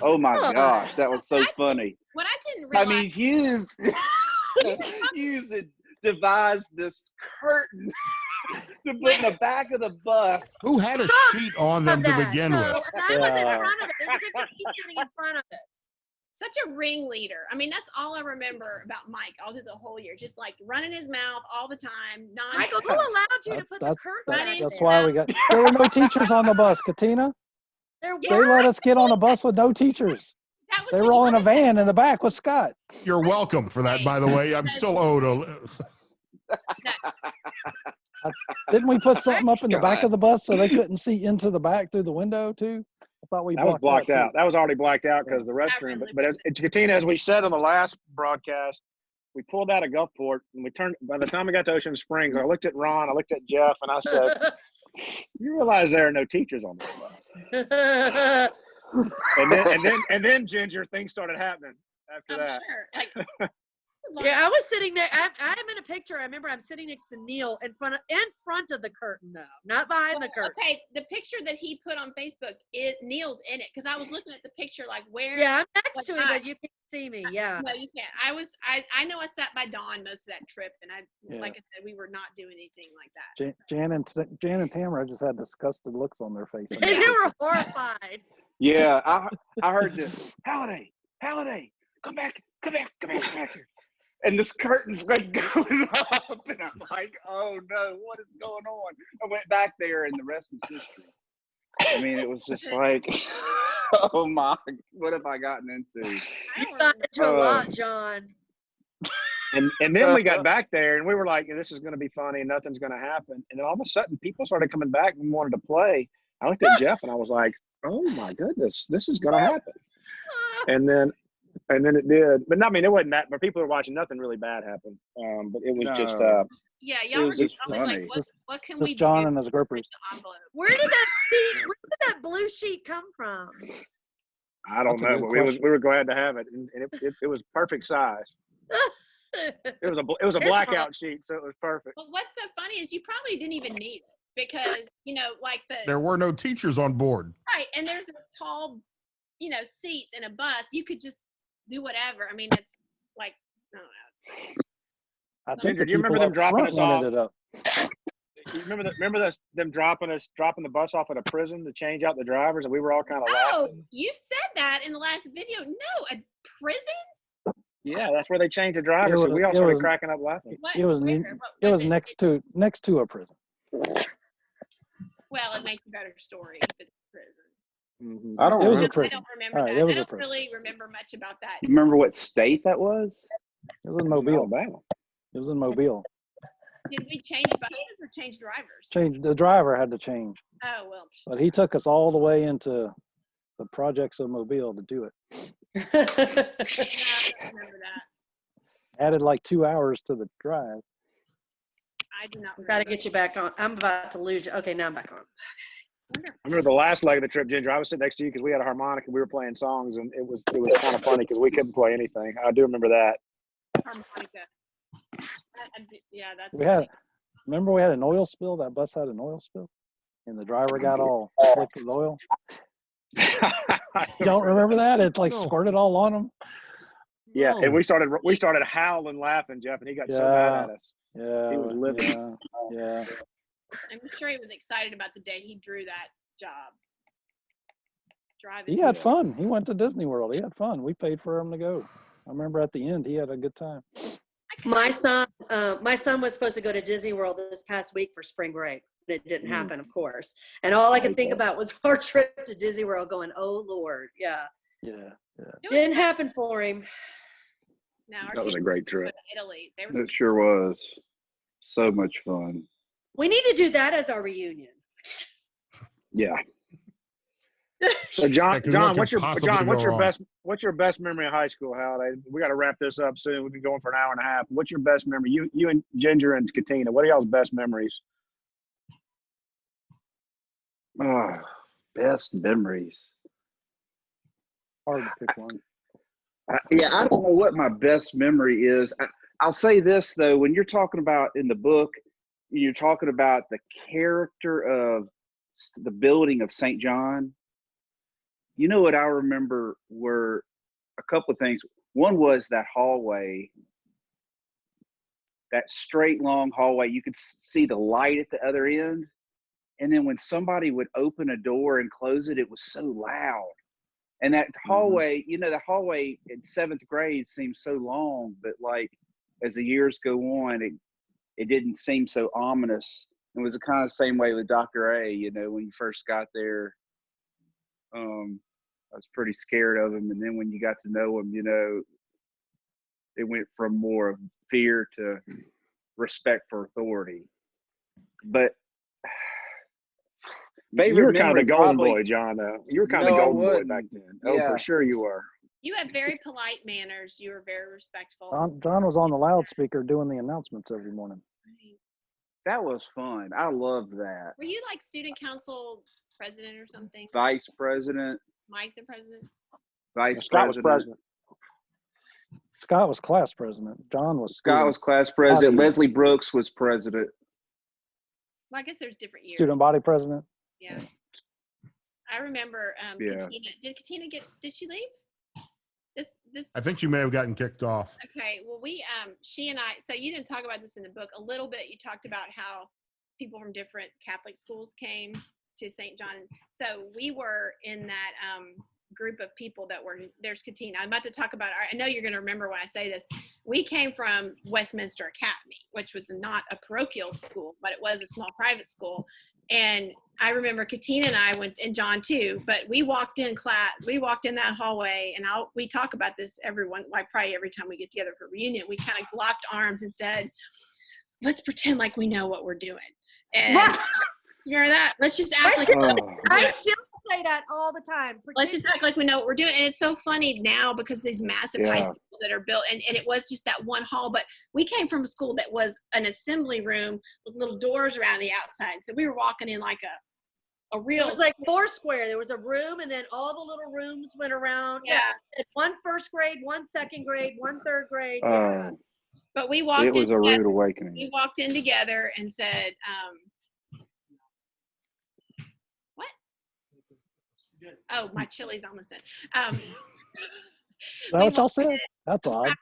Oh my gosh, that was so funny. What I didn't I realize. mean, Hughes had devised this curtain to put in the back of the bus. Who had a sheet on them to begin with? And I was in front of it. There's a picture of me sitting in front of it. Such a ringleader. I mean, that's all I remember about Mike all through the whole year. Just like running his mouth all the time. Michael, who allowed you to put the curtain back That's there? why we got. There were no teachers on the bus, Katina. There They let us get on a bus with no teachers. They were all in a van in the back with Scott. You're welcome for that, by the way. I'm still owed a. Didn't we put something up in the back of the bus so they couldn't see into the back through the window too? I thought we That was blocked that out. That was already blacked out because of the restroom. But as Katina, as we said on the last broadcast, we pulled out of Gulfport and we turned. By the time we got to Ocean Springs, I looked at Ron, I looked at Jeff, and I said, "You realize there are no teachers on this bus." and then Ginger, things started happening after that. Sure. Yeah, I was sitting there. I'm in a picture. I remember I'm sitting next to Neil in front of the curtain, though, not behind the curtain. Okay, the picture that he put on Facebook, Neil's in it because I was looking at the picture like where. Yeah, I'm next to him, but you can't see me. Yeah. No, you can't. I know I sat by Dawn most of that trip, and like I said, we were not doing anything like that. Jan and Tamara just had disgusted looks on their face. They were horrified. Yeah, I heard this. Halliday, come back. And this curtain's like going up, and I'm like, oh no, what is going on? I went back there, and the rest was history. I mean, it was just like, oh my, what have I gotten into? You got into a lot, John. And then we got back there, and we were like, this is going to be funny, and nothing's going to happen. And then all of a sudden, people started coming back and wanted to play. I looked at Jeff, and I was like, oh my goodness, this is going to happen. And then it did, but I mean, it wasn't that. But people were watching. Nothing really bad happened. But it was just. Yeah, y'all were just always funny. like, what can we Just John do? and his groupers. Where did that blue sheet come from? I don't That's a know, good but question. we were glad to have it, and it was perfect size. It was a blackout sheet, so it was perfect. But what's so funny is you probably didn't even need it because like There were no teachers on board. right, and there's this tall, seats in a bus. You could just do whatever. I mean, it's like I don't know. I think Ginger, the do you remember people them up dropping front us off? wanted it up. You remember them dropping the bus off at a prison to change out the drivers, and we were all kind of Oh, laughing. you said that in the last video. No, a prison? Yeah, that's where they changed the drivers. So we all started cracking up laughing. What? It was Where? it was next to a prison. Well, it makes a better story if it's a prison. I don't It was remember. a prison. I don't remember All right, that. it was I a don't prison. really remember much about that. You remember what state that was? It was in Mobile. Alabama. It was in Mobile. Did we change buses or change drivers? The driver had to change, Oh, well. but he took us all the way into the projects of Mobile to do it. No, I don't remember that. Added like 2 hours to the drive. I do not I've remember. got to get you back on. I'm about to lose you. Okay, now I'm back on. I remember the last leg of the trip, Ginger. I was sitting next to you because we had a harmonica. We were playing songs, and it was kind of funny because we couldn't play anything. I do remember that. Harmonica. Yeah, that's. Remember we had an oil spill? That bus had an oil spill? And the driver got all slick with oil. Don't remember that? It like squirted all on him. Yeah, and we started howling laughing, Jeff, and he got so mad at us. Yeah. He was livid. Yeah. I'm sure he was excited about the day he drew that job. Driving. He had fun. He went to Disney World. He had fun. We paid for him to go. I remember at the end he had a good time. My son was supposed to go to Disney World this past week for spring break. It didn't happen, of course. And all I could think about was our trip to Disney World going, oh, Lord. Yeah. Didn't happen for him. Now That was a great trip. Italy. It sure was. So much fun. We need to do that as our reunion. Yeah. So John, what's your best memory of high school, Holiday? We got to wrap this up soon. We've been going for an hour and a half. What's your best memory? You and Ginger and Katina. What are y'all's best memories? Oh, best memories. Hard to pick one. Yeah, I don't know what my best memory is. I'll say this though: when you're talking about in the book, you're talking about the character of the building of St. John. You know what I remember were a couple of things. One was that hallway, that straight long hallway. You could see the light at the other end. And then when somebody would open a door and close it, it was so loud. And that hallway, the hallway in 7th grade seems so long, but like as the years go on, it didn't seem so ominous. It was the kind of same way with Dr. A, when you first got there. I was pretty scared of him. And then when you got to know him, it went from more of fear to respect for authority. But you were kind of the golden boy, John, though. You were kind of the golden boy back then. Oh, yeah. for sure you were. You had very polite manners. You were very respectful. John was on the loudspeaker doing the announcements every morning. That was fun. I loved that. Were you like student council president or something? Vice president. Mike the president? Vice Scott was president. Scott was class president. John was Scott was class president. Leslie Brooks was president. Well, I guess there's different years. Student body president. Yeah. I remember Katina. Did Katina did she leave? This I think she may have gotten kicked off. Okay. Well, she and I, so you didn't talk about this in the book a little bit. You talked about how people from different Catholic schools came to St. John. So we were in that group of people that were, there's Katina. I'm about to talk about, I know you're going to remember when I say this. We came from Westminster Academy, which was not a parochial school, but it was a small private school. And I remember Katina and I went, and John too, but we walked in that hallway, and we talk about this probably every time we get together for reunion. We kind of locked arms and said, let's pretend like we know what we're doing. And you remember that? Let's just act I still say that all the time. Let's just act like we know what we're doing. And it's so funny now because these massive high schools that are built, and it was just that one hall, but we came from a school that was an assembly room with little doors around the outside. So we were walking in like a real. It was like Foursquare. There was a room, and then all the little rooms went around. Yeah. One first grade, one second grade, one third grade. But we walked in. It was a rude awakening. We walked in together and said, what? Oh, my chili's almost in. Is that what y'all said? That's odd.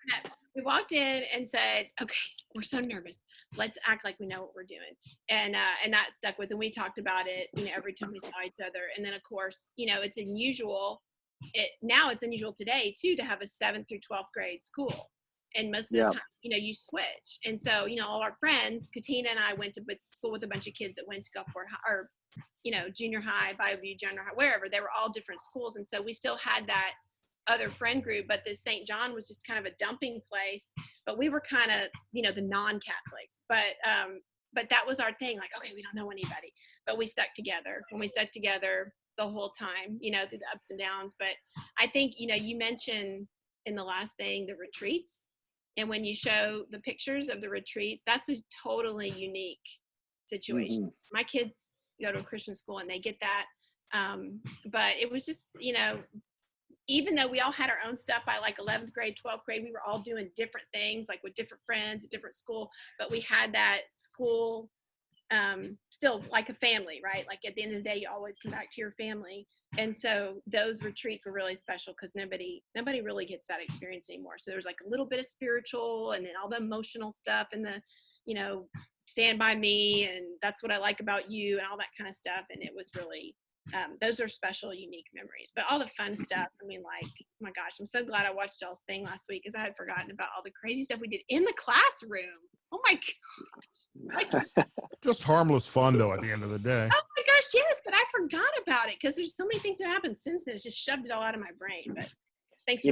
we walked in and said, okay, we're so nervous. Let's act like we know what we're doing. And that stuck with, and we talked about it, every time we saw each other. And then of course, it's unusual. Now it's unusual today too, to have a 7th through 12th grade school. And most of the time, you switch. And so, all our friends, Katina and I went to school with a bunch of kids that went to Gulfport or, junior high, Bayview Junior High, wherever. They were all different schools. And so we still had that other friend group, but the St. John was just kind of a dumping place. But we were kind of, the non-Catholics. But that was our thing. Like, okay, we don't know anybody, but we stuck together. And we stuck together the whole time, through the ups and downs. But I think, you mentioned in the last thing, the retreats. And when you show the pictures of the retreats, that's a totally unique situation. Mm-hmm. My kids go to a Christian school and they get that. But it was just, even though we all had our own stuff by like 11th grade, 12th grade, we were all doing different things, like with different friends at different school, but we had that school still like a family, right? Like at the end of the day, you always come back to your family. And so those retreats were really special because nobody really gets that experience anymore. So there's like a little bit of spiritual and then all the emotional stuff and the, stand by me and that's what I like about you and all that kind of stuff. And it was really, those are special, unique memories. But all the fun stuff, I mean, like, oh my gosh, I'm so glad I watched y'all's thing last week because I had forgotten about all the crazy stuff we did in the classroom. Oh my gosh. Like, just harmless fun, though, at the end of the day. Oh my gosh, yes, but I forgot about it because there's so many things that happened since then. It's just shoved it all out of my brain. But thanks for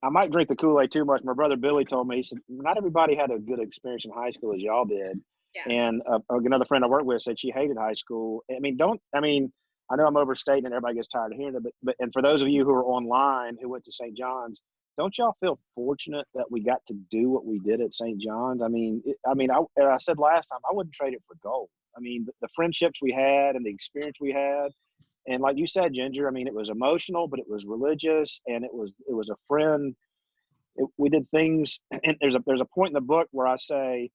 I might drink the Kool-Aid too much. My brother Billy told me, he said, not everybody had a good experience in high school as y'all did. Yeah. And another friend I worked with said she hated high school. I know I'm overstating and everybody gets tired of hearing it, but and for those of you who are online who went to St. John's, don't y'all feel fortunate that we got to do what we did at St. John's? I said last time, I wouldn't trade it for gold. I mean, the friendships we had and the experience we had. And like you said, Ginger, it was emotional, but it was religious, and it was a friend. We did things, and there's a point in the book where I say,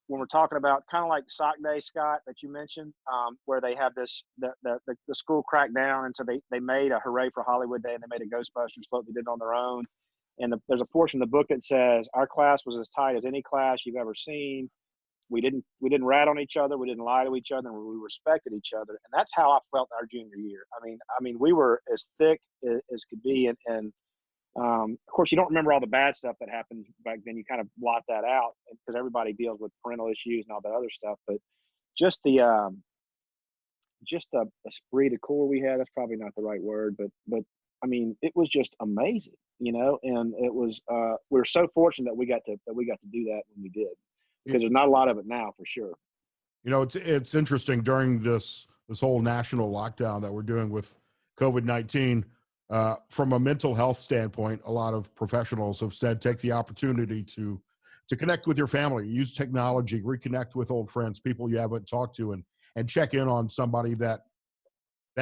when we're talking about kind of like Sock Day, Scott, that you mentioned, where they have this, the school cracked down, and so they made a Hooray for Hollywood Day, and they made a Ghostbusters float they did on their own. And there's a portion of the book that says our class was as tight as any class you've ever seen. We didn't rat on each other. We didn't lie to each other, and we respected each other. And that's how I felt our junior year. We were as thick as could be. And of course, you don't remember all the bad stuff that happened back then. You kind of blot that out because everybody deals with parental issues and all that other stuff. But just the esprit de corps we had, that's probably not the right word, but it was just amazing, and it was, we're so fortunate that we got to do that when we did. Because there's not a lot of it now, for sure. It's interesting during this whole national lockdown that we're doing with COVID-19. From a mental health standpoint, a lot of professionals have said take the opportunity to connect with your family, use technology, reconnect with old friends, people you haven't talked to, and check in on somebody that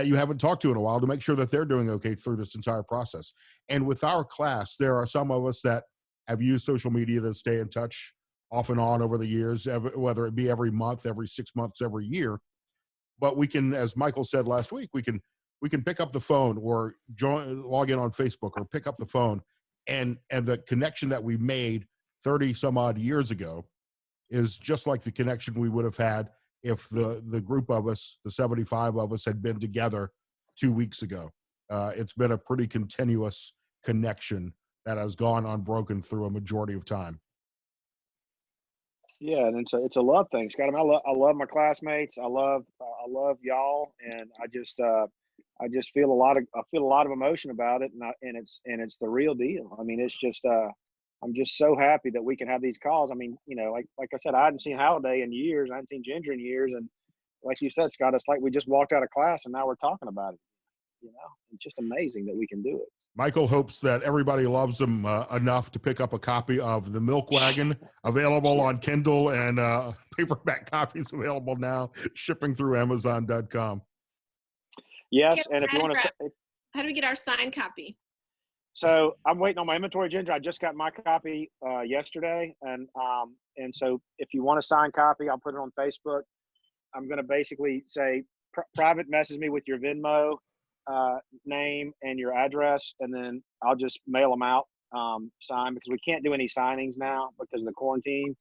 you haven't talked to in a while to make sure that they're doing okay through this entire process. And with our class, there are some of us that have used social media to stay in touch off and on over the years, whether it be every month, every 6 months, every year. But we can, as Michael said last week, we can pick up the phone or log in on Facebook or pick up the phone, and the connection that we made 30 some odd years ago is just like the connection we would have had if the group of us, the 75 of us, had been together 2 weeks ago. It's been a pretty continuous connection that has gone unbroken through a majority of time. Yeah, and it's a love thing, Scott. I love my classmates. I love y'all, and I just feel a lot of emotion about it, and it's the real deal. It's just I'm just so happy that we can have these calls. Like I said, I hadn't seen Halliday in years. I hadn't seen Ginger in years, and like you said, Scott, it's like we just walked out of class and now we're talking about it. It's just amazing that we can do it. Michael hopes that everybody loves him enough to pick up a copy of the Milk Wagon, available on Kindle, and paperback copies available now, shipping through Amazon.com. Yes, and if you want to, how do we get our signed copy? So I'm waiting on my inventory, Ginger. I just got my copy yesterday, and so if you want a signed copy, I'll put it on Facebook. I'm going to basically say private message me with your Venmo name and your address, and then I'll just mail them out sign because we can't do any signings now because of the quarantine.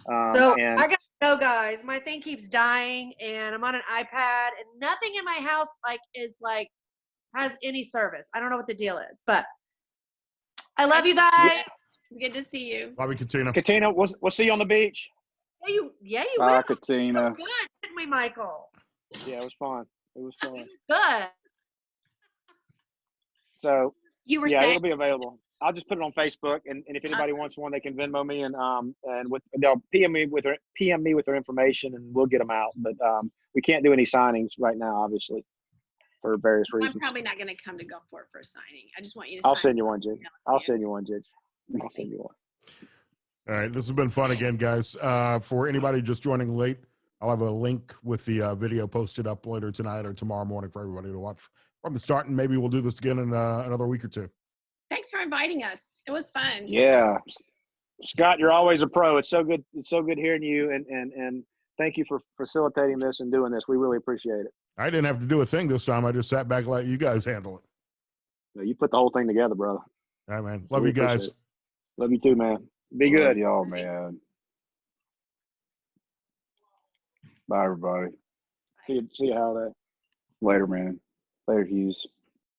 So And I got to go, guys. My thing keeps dying, and I'm on an iPad, and nothing in my house has any service. I don't know what the deal is, but I love you guys. It's good to see you. Love you, Katina. Katina, we'll see you on the beach. Yeah, you Bye, will. Katina. Good, didn't we, Michael? Yeah, it was fun. It was fun. Good. So You were yeah, saying it'll be available. I'll just put it on Facebook, and if anybody wants one, they can Venmo me, and they'll PM me with their information, and we'll get them out. But we can't do any signings right now, obviously, for various reasons. I'm probably not going to come to Gulfport for a signing. I just want you to. I'll sign send you one, Jig. I'll send you one, Jig. I'll send you one. All right, this has been fun again, guys. For anybody just joining late, I'll have a link with the video posted up later tonight or tomorrow morning for everybody to watch from the start, and maybe we'll do this again in another week or two. Thanks for inviting us. It was fun. Yeah, Scott, you're always a pro. It's so good. It's so good hearing you, and thank you for facilitating this and doing this. We really appreciate it. I didn't have to do a thing this time. I just sat back and let you guys handle it. No, you put the whole thing together, brother. All right, man. Love We you guys. appreciate it. Love you too, man. Be Love good. y'all, man. Bye, everybody. See you, Holiday. Later, man. Later, Hughes.